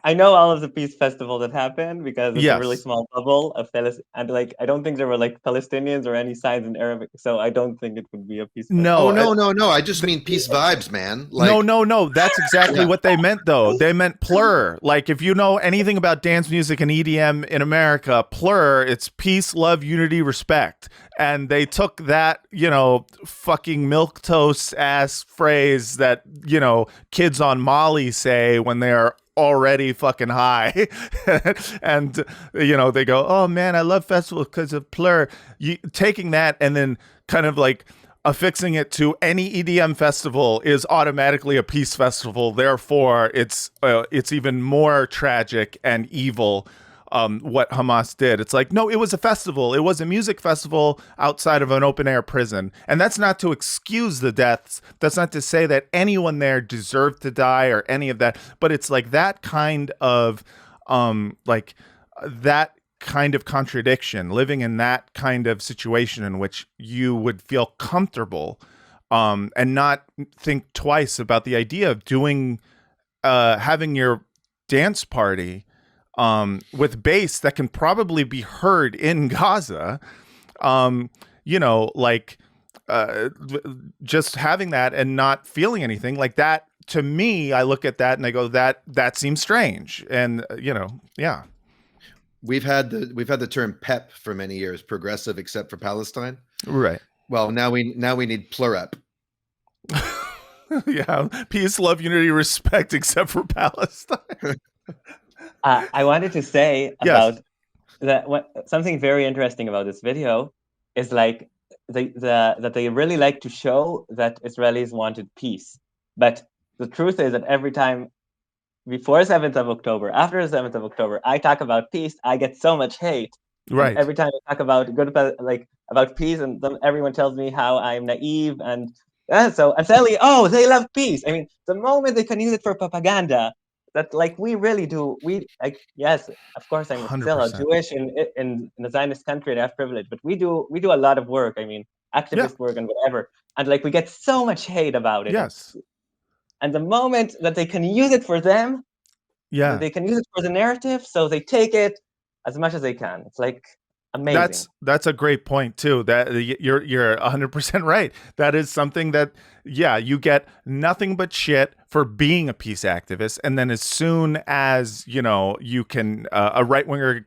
I know all of the peace festival that happened because it's a really small bubble of and like I don't think there were like Palestinians or any signs in Arabic, so I don't think it would be a peace festival. No. I just mean peace vibes, man. Like, no. That's exactly what they meant, though. They meant plur. Like, if you know anything about dance music and EDM in America, plur, it's peace, love, unity, respect. And they took that, fucking milquetoast ass phrase that, kids on Molly say when they're already fucking high. And, they go, oh man, I love festivals because of plur. Taking that and then kind of like affixing it to any EDM festival is automatically a peace festival. Therefore, it's even more tragic and evil. What Hamas did. It's like, no, it was a festival. It was a music festival outside of an open air prison. And that's not to excuse the deaths. That's not to say that anyone there deserved to die or any of that. But it's like that kind of, that kind of contradiction, living in that kind of situation in which you would feel comfortable and not think twice about the idea of having your dance party with bass that can probably be heard in Gaza, just having that and not feeling anything like that. To me, I look at that and I go, that seems strange. And, yeah. We've had the term PEP for many years, progressive except for Palestine. Right. Well, now we need plurep. Yeah. Peace, love, unity, respect, except for Palestine. I wanted to say about that. Something very interesting about this video is like that they really like to show that Israelis wanted peace, but the truth is that every time before 7th of October, after the 7th of October, I talk about peace, I get so much hate. Right. And every time I talk about about peace, and everyone tells me how I'm naive and so I'm telling you, they love peace. I mean, the moment they can use it for propaganda. That we really do. Yes, of course I'm 100%. Still a Jewish in a Zionist country and I have privilege, but we do a lot of work. I mean, activist work and whatever. And we get so much hate about it. Yes. And the moment that they can use it for them, they can use it for the narrative, so they take it as much as they can. It's amazing. That's a great point too. That you're 100% right. That is something that you get nothing but shit for being a peace activist, and then as soon as you can a right winger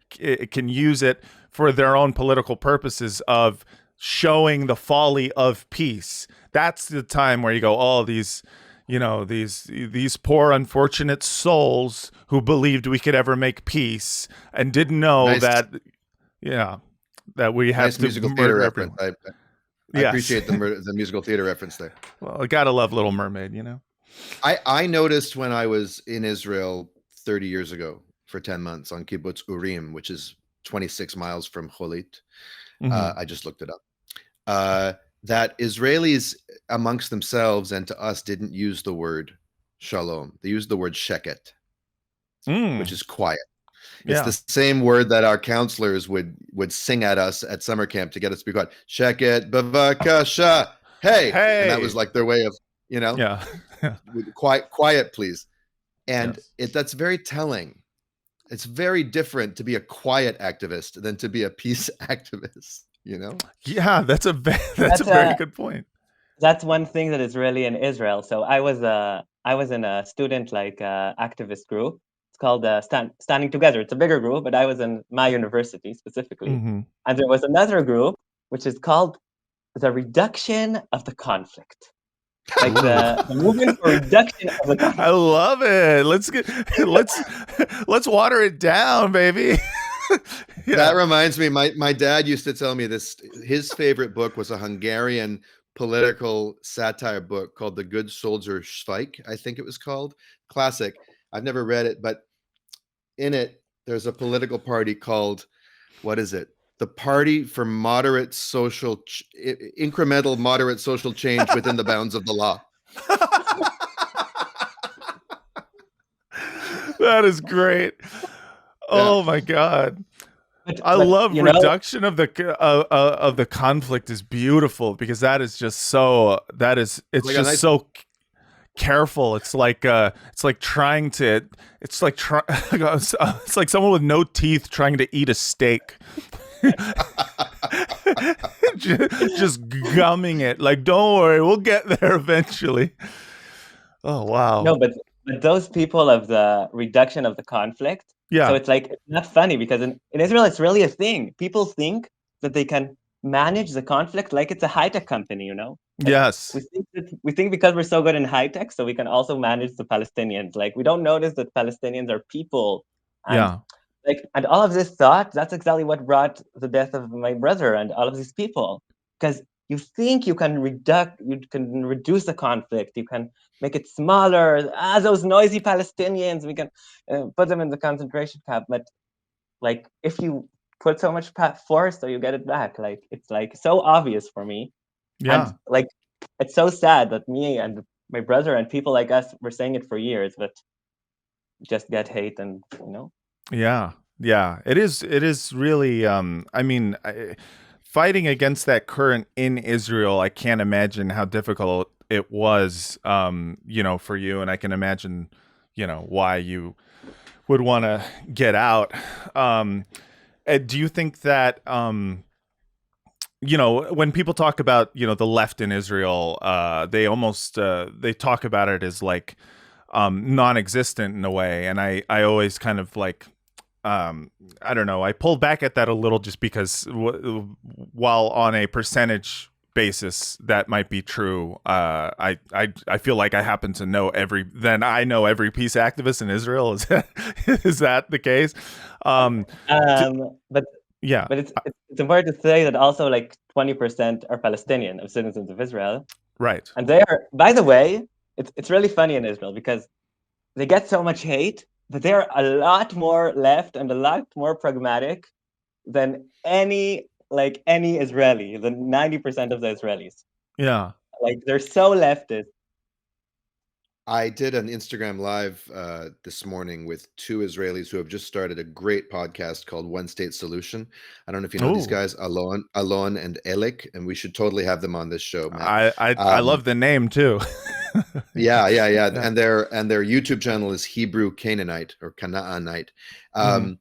can use it for their own political purposes of showing the folly of peace. That's the time where you go, oh, these poor unfortunate souls who believed we could ever make peace and didn't know that. Yeah. that we have Nice to musical theater murder reference. everyone. I Yes. appreciate the musical theater reference there. Well, I gotta love Little Mermaid, you know. I noticed when I was in Israel 30 years ago for 10 months on Kibbutz Urim, which is 26 miles from Cholit. Mhm. I just looked it up. That Israelis amongst themselves and to us didn't use the word shalom. They used the word sheket, which is quiet. It's Yeah. the same word that our counselors would sing at us at summer camp to get us to be quiet. Sheket, bavakasha, hey. And that was Hey. like their way of, Yeah. quiet, please. And Yes. that's very telling. It's very different to be a quiet activist than to be a peace activist, you know? Yeah, that's a very good point. That's one thing that is really in Israel. So I was in a student activist group. It's called Standing Together. It's a bigger group, but I was in my university specifically, Mhm. and there was another group which is called the Reduction of the Conflict, like the movement for reduction of the conflict. I love it. Let's water it down, baby. Yeah. That reminds me, my dad used to tell me this. His favorite book was a Hungarian political satire book called The Good Soldier Schweik, I think it was called. Classic. I've never read it, but in it, there's a political party called, what is it? The Party for Moderate Social, Incremental Moderate Social Change within the bounds of the law. That is great. Oh my God. I But, love you know, reduction of the conflict is beautiful because that is just so it's Like a just nice- so careful. It's like trying to it's like it's like someone with no teeth trying to eat a steak. just gumming it like, don't worry, we'll get there eventually. Oh wow. no, but those people of the reduction of the conflict. Yeah. So it's like, it's not funny because in Israel, it's really a thing. People think that they can manage the conflict like it's a high-tech company, you know? Like, Yes. we think because we're so good in high-tech, so we can also manage the Palestinians. Like, we don't notice that Palestinians are people. And, Yeah. and all of this thought, that's exactly what brought the death of my brother and all of these people. Because you think you can reduce the conflict, you can make it smaller. Those noisy Palestinians, we can put them in the concentration camp. But like, if you put so much force, so you get it back. Like, it's like so obvious for me. Yeah. And like, it's so sad that me and my brother and people like us were saying it for years, but just get hate and, you know. Yeah. Yeah. It is really I mean, fighting against that current in Israel, I can't imagine how difficult it was, for you. And I can imagine, why you would want to get out. Do you think that, when people talk about, the left in Israel, they almost, they talk about it as like non-existent in a way. And I always kind of like, I don't know. I pulled back at that a little just because while on a percentage basis that might be true, I feel like I happen to know every peace activist in Israel. Is that the case? But yeah, but it's important to say that also like 20% are Palestinian of citizens of Israel, right. and they are, by the way, it's really funny in Israel because they get so much hate, but they're a lot more left and a lot more pragmatic than any Israeli, than 90% of the Israelis. Yeah. Like, they're so leftist. I did an Instagram live this morning with two Israelis who have just started a great podcast called One State Solution. I don't know if you know these guys, Alon and Elik, and we should totally have them on this show, Matt. I love the name too. Yeah. And their YouTube channel is Hebrew Canaanite or Canaanite. And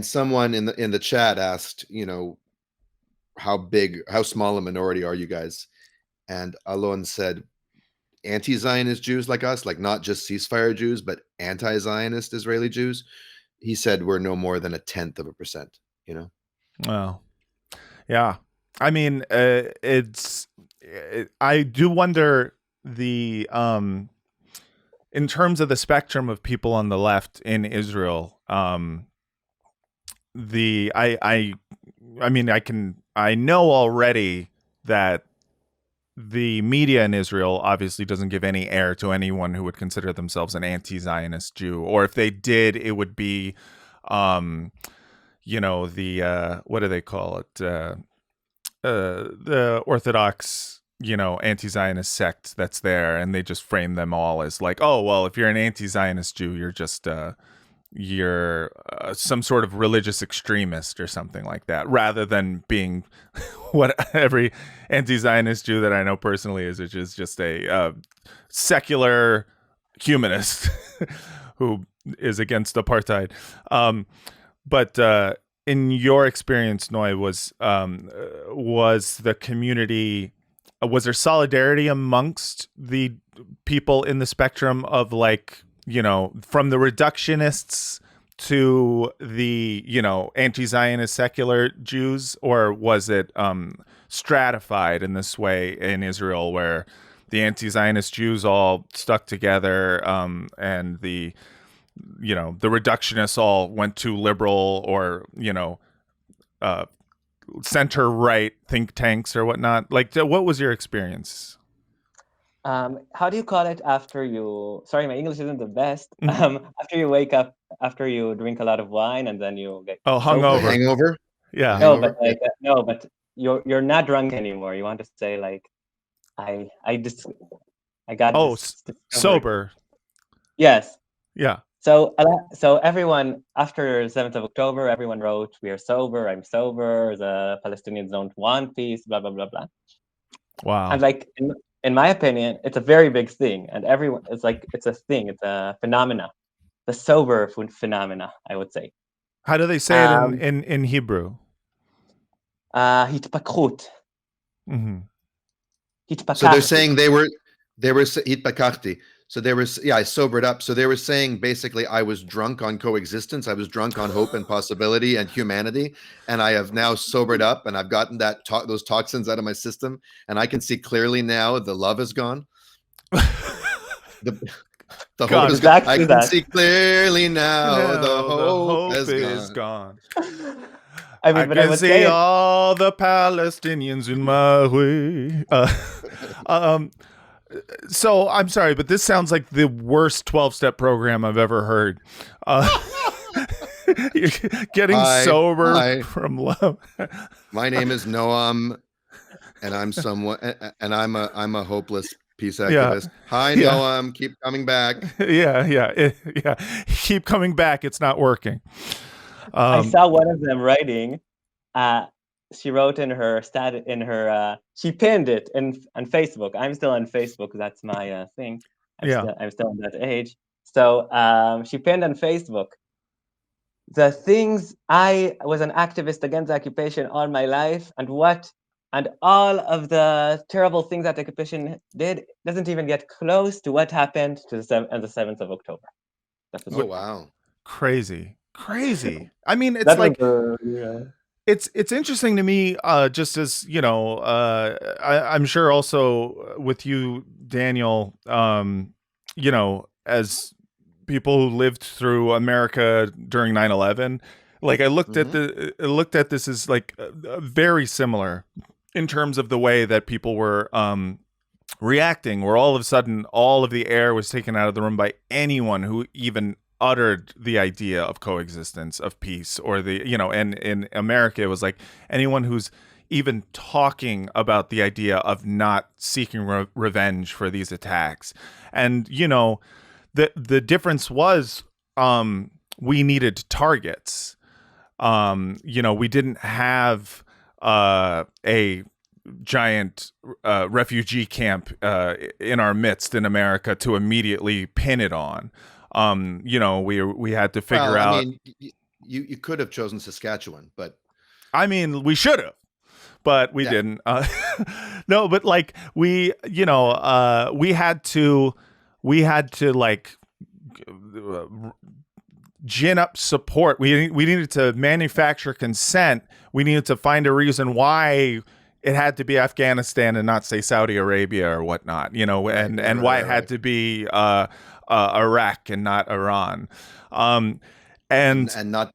someone in the chat asked, how small a minority are you guys? And Alon said, anti-Zionist Jews like us, like not just ceasefire Jews, but anti-Zionist Israeli Jews. He said we're no more than 0.1%, Well, yeah. I mean, I do wonder in terms of the spectrum of people on the left in Israel, I know already that the media in Israel obviously doesn't give any air to anyone who would consider themselves an anti-Zionist Jew, or if they did, it would be, the what do they call it? The Orthodox, anti-Zionist sect that's there, and they just frame them all as like, oh, well, if you're an anti-Zionist Jew, you're just you're some sort of religious extremist or something like that, rather than being what every anti-Zionist Jew that I know personally is, which is just a secular humanist who is against apartheid. But in your experience, Noy, was the community, was there solidarity amongst the people in the spectrum of, like, from the reductionists to the, anti-Zionist secular Jews, or was it stratified in this way in Israel, where the anti-Zionist Jews all stuck together, and the reductionists all went to liberal or, center-right think tanks or whatnot? Like, what was your experience? How do you call it after you? Sorry, my English isn't the best. After you wake up, after you drink a lot of wine, and then you get hungover. Hangover. Yeah. No, but but you're not drunk anymore. You want to say like, I got sober. Yes. Yeah. So everyone after 7th of October, everyone wrote, "We are sober. I'm sober. The Palestinians don't want peace." Blah blah blah blah. Wow. And like, in my opinion, it's a very big thing, and everyone, it's a thing. It's a phenomena, the sober phenomena, I would say. How do they say it in Hebrew? Hitpakhut. So they're saying they were hitpakachti. So they were, I sobered up. So they were saying basically, I was drunk on coexistence. I was drunk on hope and possibility and humanity, and I have now sobered up, and I've gotten those toxins out of my system, and I can see clearly now. The love is gone. The hope is gone. I can see clearly now. The hope is gone. I mean, but I would see say all the Palestinians in my way. So I'm sorry, but this sounds like the worst 12-step program I've ever heard. You're getting sober from love. My name is Noam, and I'm I'm a hopeless peace activist. Yeah. Hi, Noam. Keep coming back. Yeah. Keep coming back. It's not working. I saw one of them writing. She wrote in her she pinned it on Facebook. I'm still on Facebook. That's my thing. I'm still in that age. So she pinned on Facebook, the things I was an activist against the occupation all my life, and all of the terrible things that the occupation did doesn't even get close to what happened to the 7th of October. Wow. Crazy. I mean, it's it's interesting to me, just as, I'm sure also with you, Daniel, as people who lived through America during 9/11, like I looked at this as like very similar in terms of the way that people were reacting, where all of a sudden all of the air was taken out of the room by anyone who even uttered the idea of coexistence, of peace, or and in America it was like anyone who's even talking about the idea of not seeking revenge for these attacks. And the difference was we needed targets. We didn't have a giant refugee camp in our midst in America to immediately pin it on. We had to figure out. I mean, you could have chosen Saskatchewan, but I mean, we should have, but we didn't. No, but like we had to like gin up support. We needed to manufacture consent. We needed to find a reason why it had to be Afghanistan and not, say, Saudi Arabia or whatnot. And why it had to be Iraq and not Iran, and not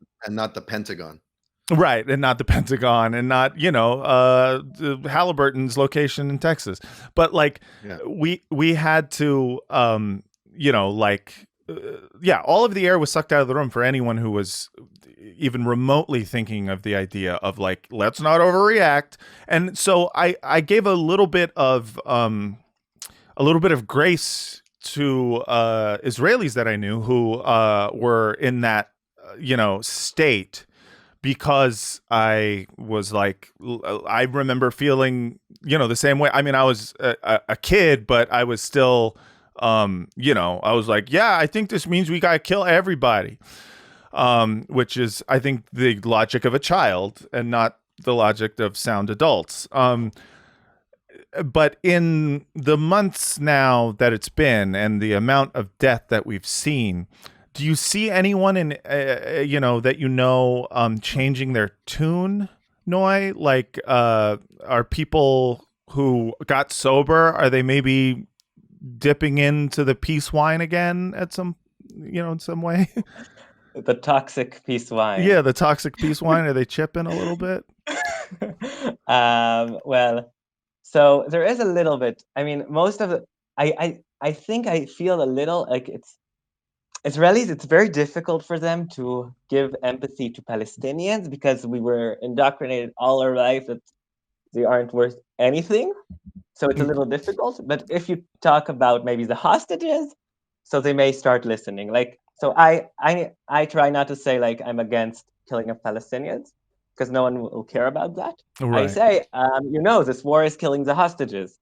the Pentagon. Right, and not the Pentagon, and not Halliburton's location in Texas, but like Yeah. we had to all of the air was sucked out of the room for anyone who was even remotely thinking of the idea of like, let's not overreact. And so I gave a little bit of grace to Israelis that I knew who were in that state, because I was like, I remember feeling, the same way. I mean, I was a kid, but I was still, I was like, yeah, I think this means we got to kill everybody, which is, I think, the logic of a child and not the logic of sound adults. But in the months now that it's been and the amount of death that we've seen, do you see anyone in, changing their tune, Noy? Like, are people who got sober, are they maybe dipping into the peace wine again at some, in some way? The toxic peace wine. Yeah, the toxic peace wine. Are they chipping a little bit? Well, so there is a little bit. I mean, most of the, I think I feel a little like Israelis, it's very difficult for them to give empathy to Palestinians because we were indoctrinated all our life that they aren't worth anything. So it's a little difficult. But if you talk about maybe the hostages, so they may start listening. Like, so I try not to say like I'm against killing of Palestinians because no one will care about that. Right. I say, this war is killing the hostages,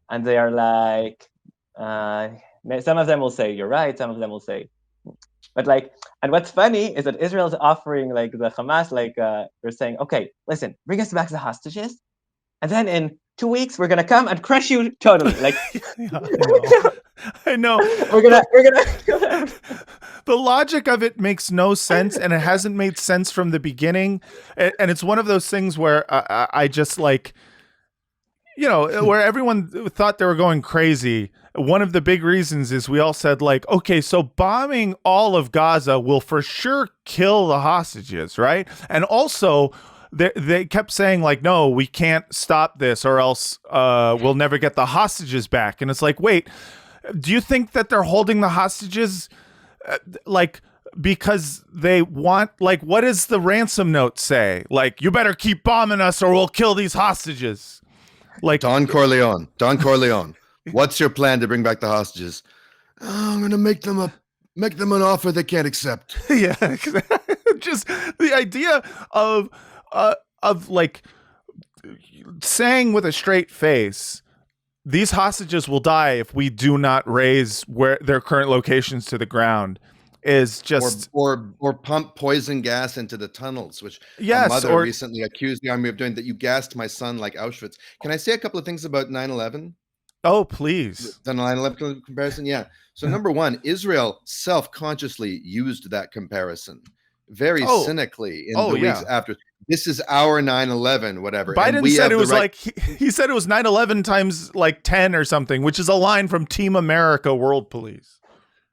and they are like, some of them will say you're right, some of them will say, but like, and what's funny is that Israel's offering like the Hamas, like they're saying, okay, listen, bring us back the hostages, and then in 2 weeks we're gonna come and crush you totally. Like, yeah, I know. we're gonna kill them. The logic of it makes no sense, and it hasn't made sense from the beginning. And it's one of those things where I just like, where everyone thought they were going crazy. One of the big reasons is we all said like, okay, so bombing all of Gaza will for sure kill the hostages, right? And also they kept saying like, no, we can't stop this or else we'll never get the hostages back. And it's like, wait, do you think that they're holding the hostages because they want, like, what does the ransom note say? Like, you better keep bombing us or we'll kill these hostages. Like Don Corleone. What's your plan to bring back the hostages? Oh, I'm gonna make them an offer they can't accept. Yeah, just the idea of like saying with a straight face, these hostages will die if we do not raise their current locations to the ground, is just or pump poison gas into the tunnels, which yes, a mother recently accused the army of doing, that you gassed my son like Auschwitz. Can I say a couple of things about 9/11? Oh, please. The 9/11 comparison, yeah. So number one, Israel self-consciously used that comparison very cynically in the weeks after. This is our 9/11, whatever. Biden said it was like, he said it was 9/11 times like 10 or something, which is a line from Team America World Police.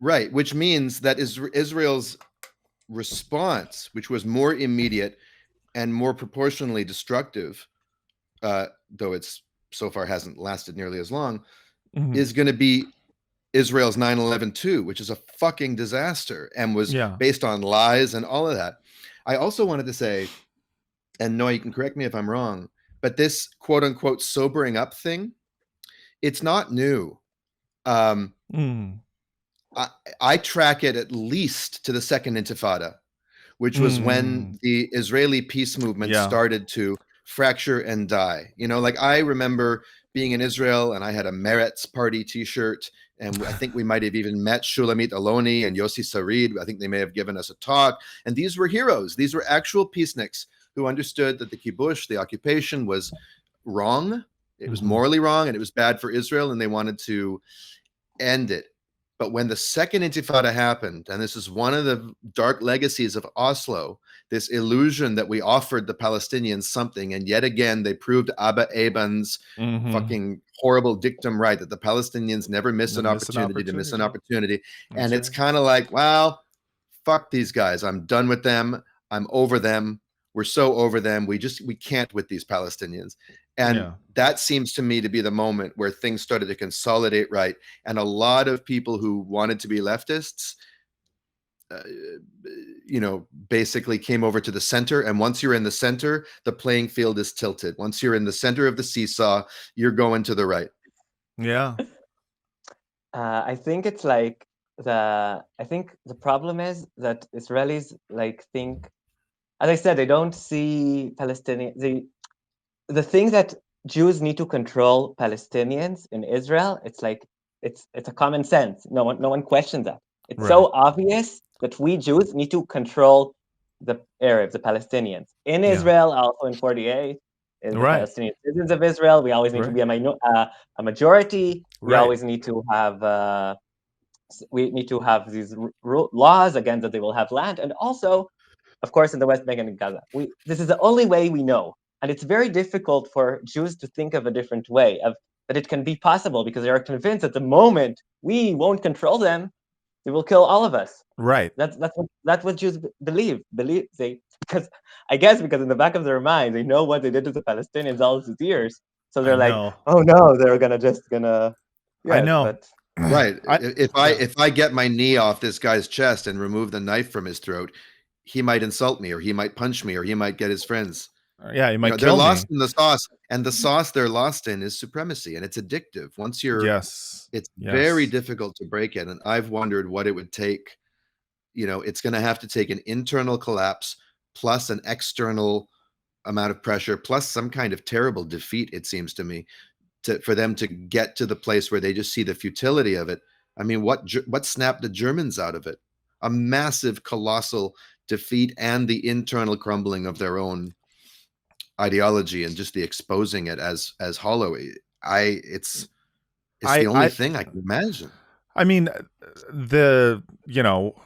Right, which means that Israel's response, which was more immediate and more proportionally destructive, though it's so far hasn't lasted nearly as long, is going to be Israel's 9/11 too, which is a fucking disaster and was based on lies and all of that. I also wanted to say, and Noy, you can correct me if I'm wrong, but this quote unquote sobering up thing, it's not new. I track it at least to the Second Intifada, which was when the Israeli peace movement started to fracture and die. Like I remember being in Israel and I had a Meretz party t-shirt, and I think we might have even met Shulamit Aloni and Yossi Sarid. I think they may have given us a talk. And these were heroes. These were actual peaceniks who understood that the kibush, the occupation, was wrong. It was morally wrong and it was bad for Israel, and they wanted to end it. But when the Second Intifada happened, and this is one of the dark legacies of Oslo, this illusion that we offered the Palestinians something, and yet again they proved Abba Eban's fucking horrible dictum right, that the Palestinians never miss an opportunity to miss an opportunity. And it's kind of like, well, fuck these guys. I'm done with them. I'm over them. we're so over them. We can't with these Palestinians. And that seems to me to be the moment where things started to consolidate, right? And a lot of people who wanted to be leftists, basically came over to the center. And once you're in the center, the playing field is tilted. Once you're in the center of the seesaw, you're going to the right. Yeah. I think it's like I think the problem is that Israelis think, as I said, they don't see Palestinian. The thing that Jews need to control Palestinians in Israel, it's a common sense. No one questions that. It's so obvious that we Jews need to control the Arabs, the Palestinians in Israel, also in 48. The Palestinian citizens of Israel, we always need to be a majority. We always need to have these laws again that they will have land, and also, of course, in the West Bank and in Gaza. This is the only way we know, and it's very difficult for Jews to think of a different way that it can be possible, because they are convinced that the moment we won't control them, they will kill all of us. Right. That's what Jews believe. Because in the back of their mind, they know what they did to the Palestinians all these years. So they're oh no, they're gonna. I know. But, right. If I get my knee off this guy's chest and remove the knife from his throat, he might insult me, or he might punch me, or he might get his friends. Yeah, he might kill they're me. lost in the sauce, and the sauce they're lost in is supremacy, and it's addictive. Once you're, it's very difficult to break it. And I've wondered what it would take. It's going to have to take an internal collapse plus an external amount of pressure plus some kind of terrible defeat, it seems to me, for them to get to the place where they just see the futility of it. I mean, what snapped the Germans out of it? A massive, colossal defeat and the internal crumbling of their own ideology, and just the exposing it as hollow. It's the only thing I can imagine. I mean,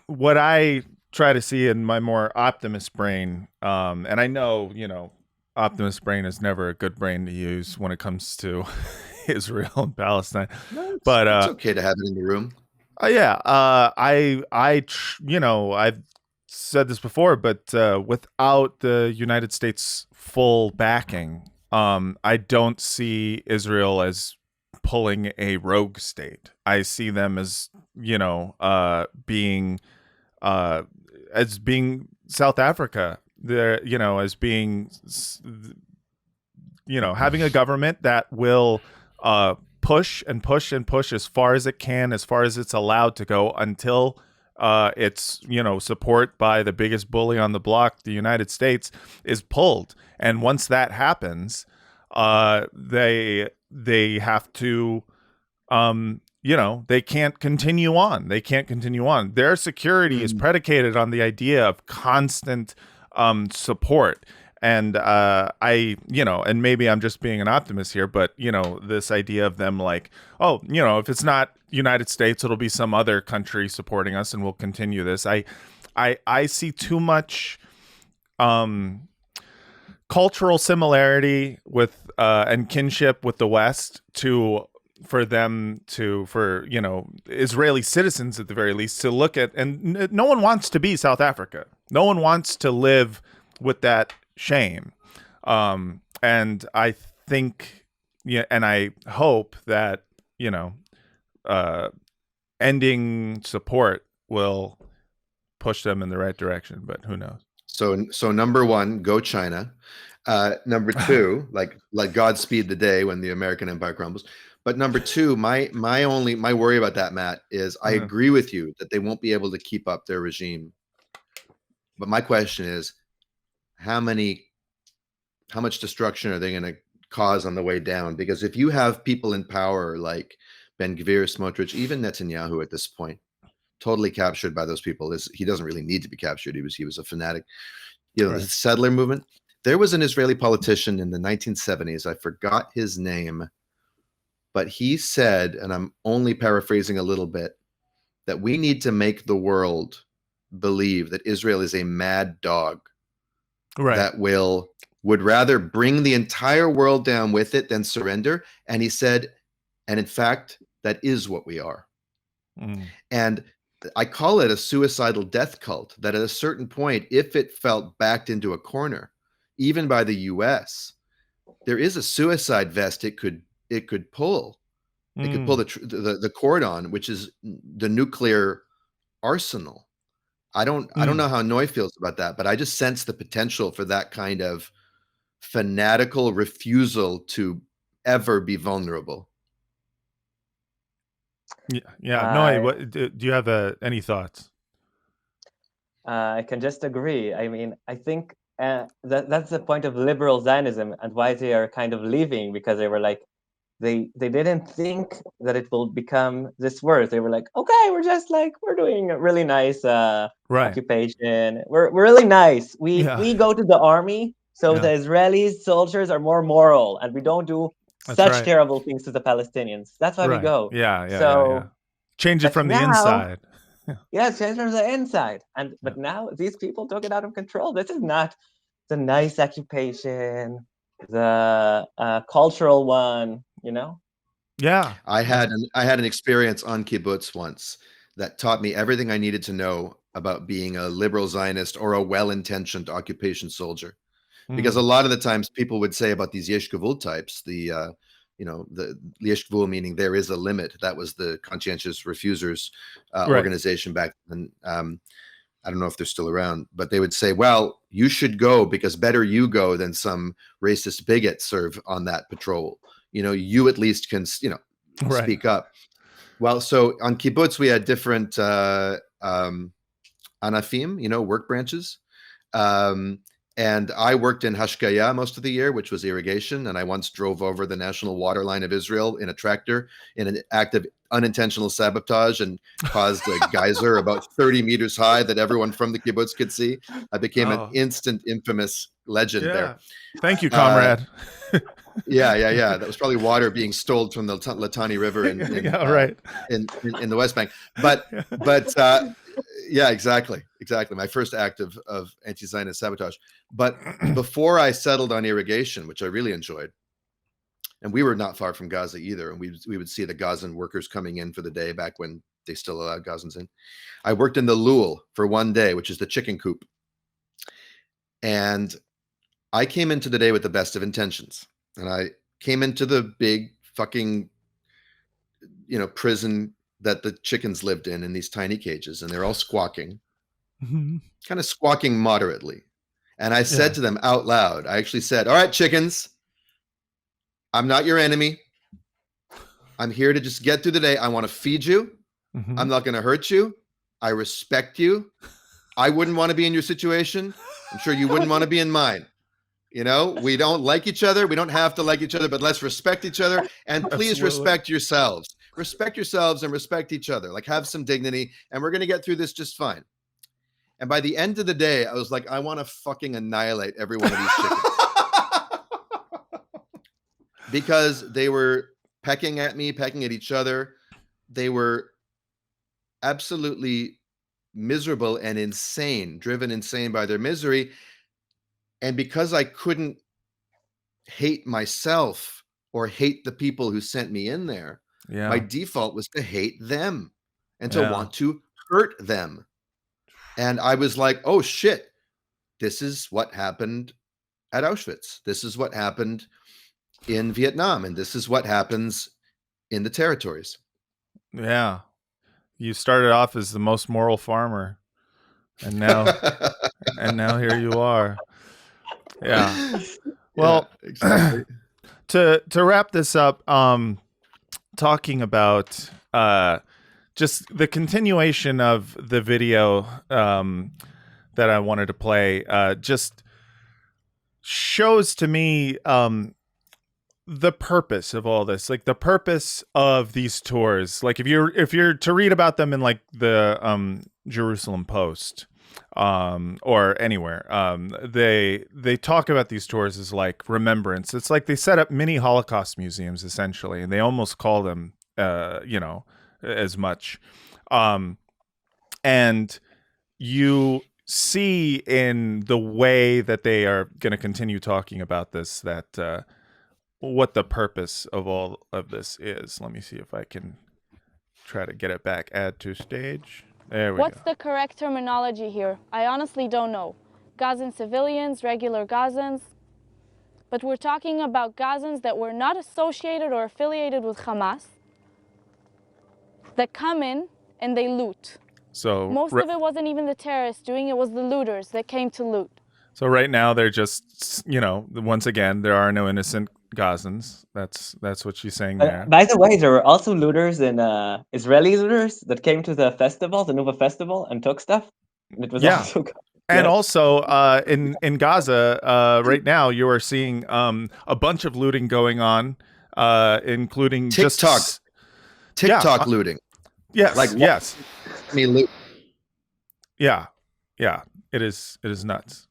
what I try to see in my more optimist brain, and I know, optimist brain is never a good brain to use when it comes to Israel and Palestine. No, but it's okay to have it in the room. I've said this before, but without the United States full backing, I don't see Israel as pulling a rogue state. I see them as being South Africa. They're as being having a government that will push and push and push as far as it can, as far as it's allowed to go, until it's support by the biggest bully on the block, the United States, is pulled. And once that happens, they have to they can't continue on. Their security is predicated on the idea of constant support. And and maybe I'm just being an optimist here, but this idea of them if it's not United States, it'll be some other country supporting us, and we'll continue this. I see too much cultural similarity with and kinship with the West for Israeli citizens at the very least to look at, and no one wants to be South Africa. No one wants to live with that shame. And I think, and I hope that, ending support will push them in the right direction, but who knows? So number one, go China. Number two, like Godspeed the day when the American empire crumbles. But number two, my worry about that, Matt, is I agree with you that they won't be able to keep up their regime. But my question is, how much destruction are they going to cause on the way down? Because if you have people in power like Ben Gvir, Smotrich, even Netanyahu at this point, totally captured by those people, he doesn't really need to be captured. He was a fanatic. The settler movement. There was an Israeli politician in the 1970s. I forgot his name, but he said, and I'm only paraphrasing a little bit, that we need to make the world believe that Israel is a mad dog that would rather bring the entire world down with it than surrender. And he said, and in fact, that is what we are. And I call it a suicidal death cult, that at a certain point, if it felt backed into a corner, even by the US, there is a suicide vest it could pull. It could pull the cord on, which is the nuclear arsenal. I don't know how Noy feels about that, but I just sense the potential for that kind of fanatical refusal to ever be vulnerable. Yeah. Noy, what do you have any thoughts? I can just agree. I mean, I think that's the point of liberal Zionism and why they are kind of leaving, because they were like, they didn't think that it will become this worse. They were like, okay, we're doing a really nice occupation. We're really nice. We go to the army, so the Israeli soldiers are more moral, and we don't do such terrible things to the Palestinians. That's why we go. Yeah. Change it from the inside. Yeah, change from the inside. But now these people took it out of control. This is not the nice occupation, the cultural one, you know? Yeah. I had an experience on kibbutz once that taught me everything I needed to know about being a liberal Zionist or a well-intentioned occupation soldier. Because a lot of the times people would say about these yesh gevul types, the yesh gevul meaning there is a limit. That was the conscientious refusers organization back then. I don't know if they're still around, but they would say, well, you should go because better you go than some racist bigot serve on that patrol. You at least can, speak up. Well, so on kibbutz, we had different anafim, work branches. And I worked in Hashkaya most of the year, which was irrigation. And I once drove over the national water line of Israel in a tractor in an act of unintentional sabotage and caused a geyser about 30 meters high that everyone from the kibbutz could see. I became an instant infamous legend there. Thank you, comrade. Yeah. That was probably water being stolen from the Litani River in the West Bank. But yeah, exactly. My first act of anti-Zionist sabotage. But before I settled on irrigation, which I really enjoyed, and we were not far from Gaza either, and we would see the Gazan workers coming in for the day back when they still allowed Gazans in. I worked in the Lul for one day, which is the chicken coop. And I came into the day with the best of intentions. And I came into the big fucking, prison that the chickens lived in these tiny cages, and they're all squawking, kind of squawking moderately. And I said to them out loud, I actually said, all right, chickens, I'm not your enemy. I'm here to just get through the day. I want to feed you. I'm not going to hurt you. I respect you. I wouldn't want to be in your situation. I'm sure you wouldn't want to be in mine. We don't like each other. We don't have to like each other, but let's respect each other. And please respect yourselves. Respect yourselves and respect each other. Like, have some dignity. And we're going to get through this just fine. And by the end of the day, I was like, I want to fucking annihilate every one of these chickens. Because they were pecking at me, pecking at each other. They were absolutely miserable and insane, driven insane by their misery. And because I couldn't hate myself or hate the people who sent me in there, my default was to hate them and to want to hurt them. And I was like, oh shit, this is what happened at Auschwitz. This is what happened in Vietnam. And this is what happens in the territories. Yeah. You started off as the most moral farmer. And now here you are. Yeah. Well, exactly. To wrap this up, talking about just the continuation of the video that I wanted to play, just shows to me the purpose of all this, like the purpose of these tours. Like if you're to read about them in like the Jerusalem Post or anywhere, they talk about these tours as like remembrance. It's like they set up mini Holocaust museums essentially, and they almost call them as much. And you see in the way that they are going to continue talking about this that what the purpose of all of this is. Let me see if I can try to get it back. Add to stage. There we go. What's the correct terminology here? I honestly don't know. Gazan civilians, regular Gazans, but we're talking about Gazans that were not associated or affiliated with Hamas, that come in and they loot. So Most of it wasn't even the terrorists doing it, was the looters that came to loot. So right now they're just, once again, there are no innocent Gazans. That's what she's saying there. By the way, there were also looters in Israeli looters that came to the festival, the Nova festival, and took stuff. It was also good. And also in Gaza right now, you are seeing a bunch of looting going on, including TikTok looting. Yes, yes. Me loot. Yeah, it is nuts.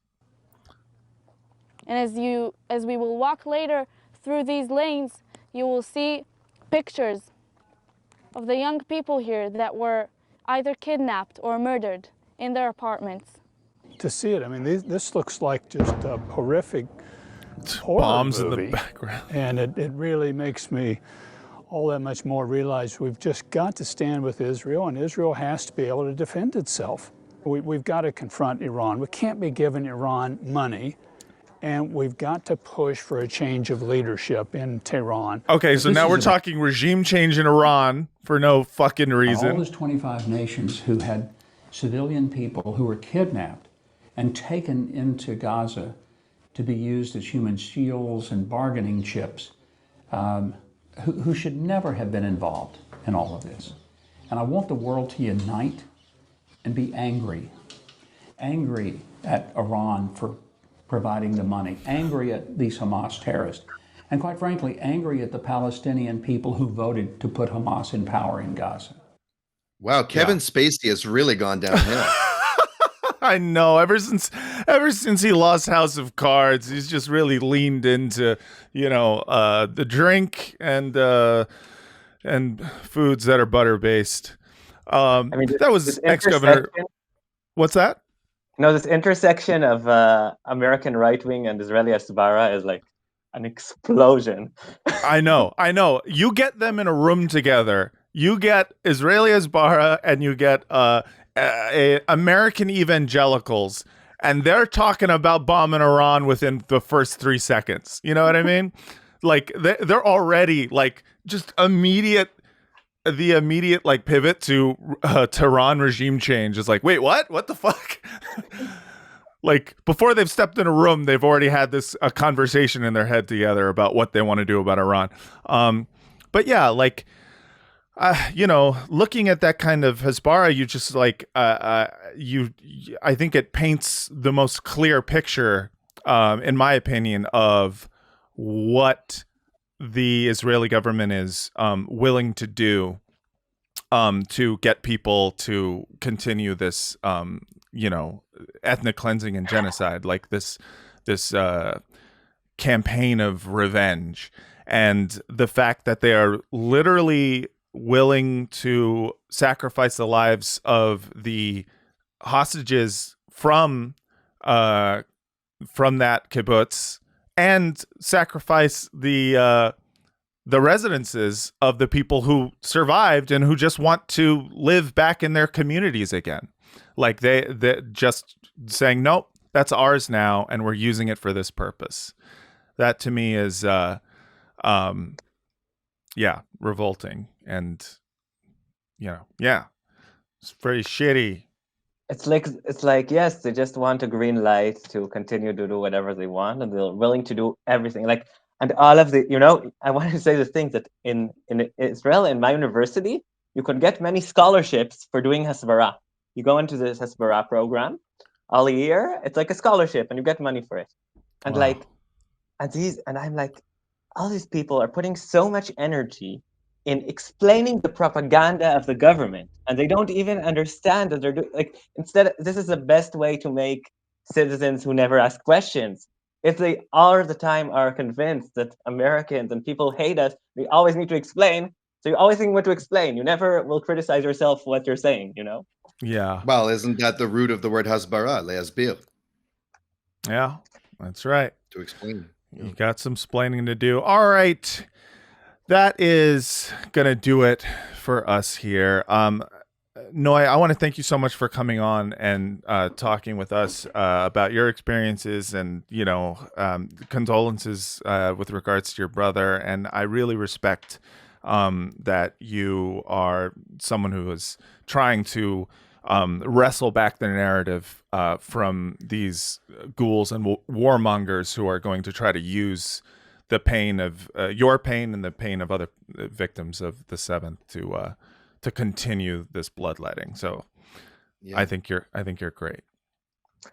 And as we will walk later through these lanes, you will see pictures of the young people here that were either kidnapped or murdered in their apartments. To see it, I mean, this looks like just a horrific horror Bombs movie. in the background. And it really makes me all that much more realize we've just got to stand with Israel, and Israel has to be able to defend itself. We've got to confront Iran. We can't be giving Iran money. And we've got to push for a change of leadership in Tehran. Okay, so now we're talking regime change in Iran for no fucking reason. All those 25 nations who had civilian people who were kidnapped and taken into Gaza to be used as human shields and bargaining chips, who should never have been involved in all of this. And I want the world to unite and be angry at Iran for providing the money, angry at these Hamas terrorists, and quite frankly, angry at the Palestinian people who voted to put Hamas in power in Gaza. Wow, Kevin Spacey has really gone downhill. I know. Ever since he lost House of Cards, he's just really leaned into, the drink and foods that are butter based. That was ex-governor. What's that? This intersection of American right wing and Israeli Hasbara is like an explosion. I know. You get them in a room together. You get Israeli Hasbara and you get American evangelicals, and they're talking about bombing Iran within the first 3 seconds. You know what I mean? Like they're already like just the immediate like pivot to Tehran regime change is like, wait, what? What the fuck? Like before they've stepped in a room, they've already had a conversation in their head together about what they want to do about Iran. But yeah, like, looking at that kind of Hasbara, you just like, I think it paints the most clear picture, in my opinion, of what the Israeli government is willing to do to get people to continue this, ethnic cleansing and genocide, like this campaign of revenge, and the fact that they are literally willing to sacrifice the lives of the hostages from that kibbutz, and sacrifice the residences of the people who survived and who just want to live back in their communities again. Like they just saying, nope, that's ours now, and we're using it for this purpose. That to me is, revolting, and it's pretty shitty. It's like yes, they just want a green light to continue to do whatever they want, and they're willing to do everything. Like, and all of the, I wanted to say the thing that in Israel, in my university, you could get many scholarships for doing Hasbara. You go into this Hasbara program all year. It's like a scholarship, and you get money for it. And Wow. and I'm like, all these people are putting so much energy in explaining the propaganda of the government, and they don't even understand that they're doing, like, instead, this is the best way to make citizens who never ask questions. If they all the time are convinced that Americans and people hate us, we always need to explain. So you always think what to explain. You never will criticize yourself for what you're saying, Yeah. Well, isn't that the root of the word Hasbara, le'asbir? Yeah, that's right. To explain. You got some splaining to do. All right. That is going to do it for us here. Noy, I want to thank you so much for coming on and talking with us about your experiences and, condolences with regards to your brother. And I really respect that you are someone who is trying to wrestle back the narrative from these ghouls and warmongers who are going to try to use the pain of your pain and the pain of other victims of the 7th to continue this bloodletting. So I think you're great.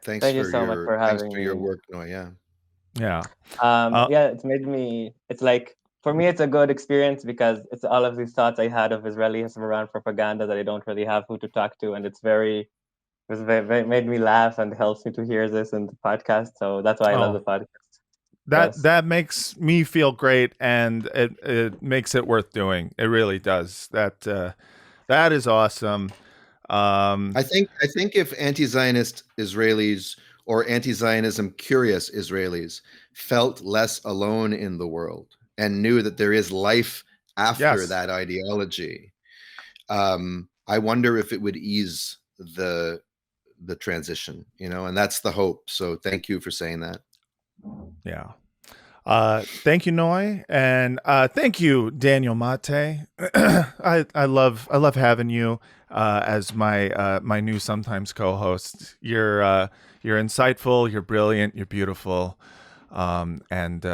Thanks Thank you for so much for having your me. work, Noy. Yeah. Yeah. It's made me, it's like, for me, it's a good experience because it's all of these thoughts I had of Israeli Hasbara propaganda that I don't really have who to talk to. And it's very made me laugh and helps me to hear this in the podcast. So that's why I love the podcast. That makes me feel great, and it makes it worth doing. It really does. That is awesome. I think if anti-Zionist Israelis or anti-Zionism curious Israelis felt less alone in the world and knew that there is life after that ideology, I wonder if it would ease the transition, and that's the hope. So thank you for saying that. Yeah. Thank you, Noy, and thank you, Daniel Maté. I love having you as my new sometimes co-host. You're insightful, you're brilliant, you're beautiful, and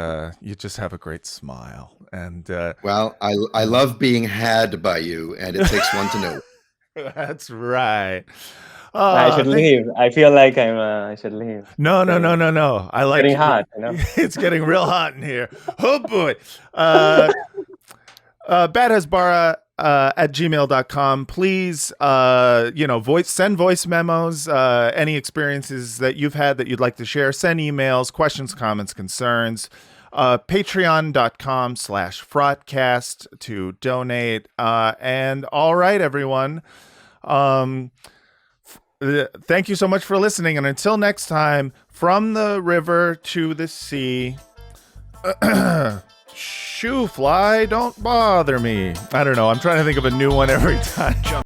you just have a great smile. And well, I love being had by you, and it takes one to know. That's right. I should leave. I feel like I should leave. No. I like getting hot. It's getting real hot in here. Oh boy. Badhasbara at gmail.com. Please, send voice memos, any experiences that you've had that you'd like to share. Send emails, questions, comments, concerns. Patreon.com/fraudcast to donate. And all right, everyone. Thank you so much for listening. And until next time, from the river to the sea, shoo fly, don't bother me. I don't know. I'm trying to think of a new one every time.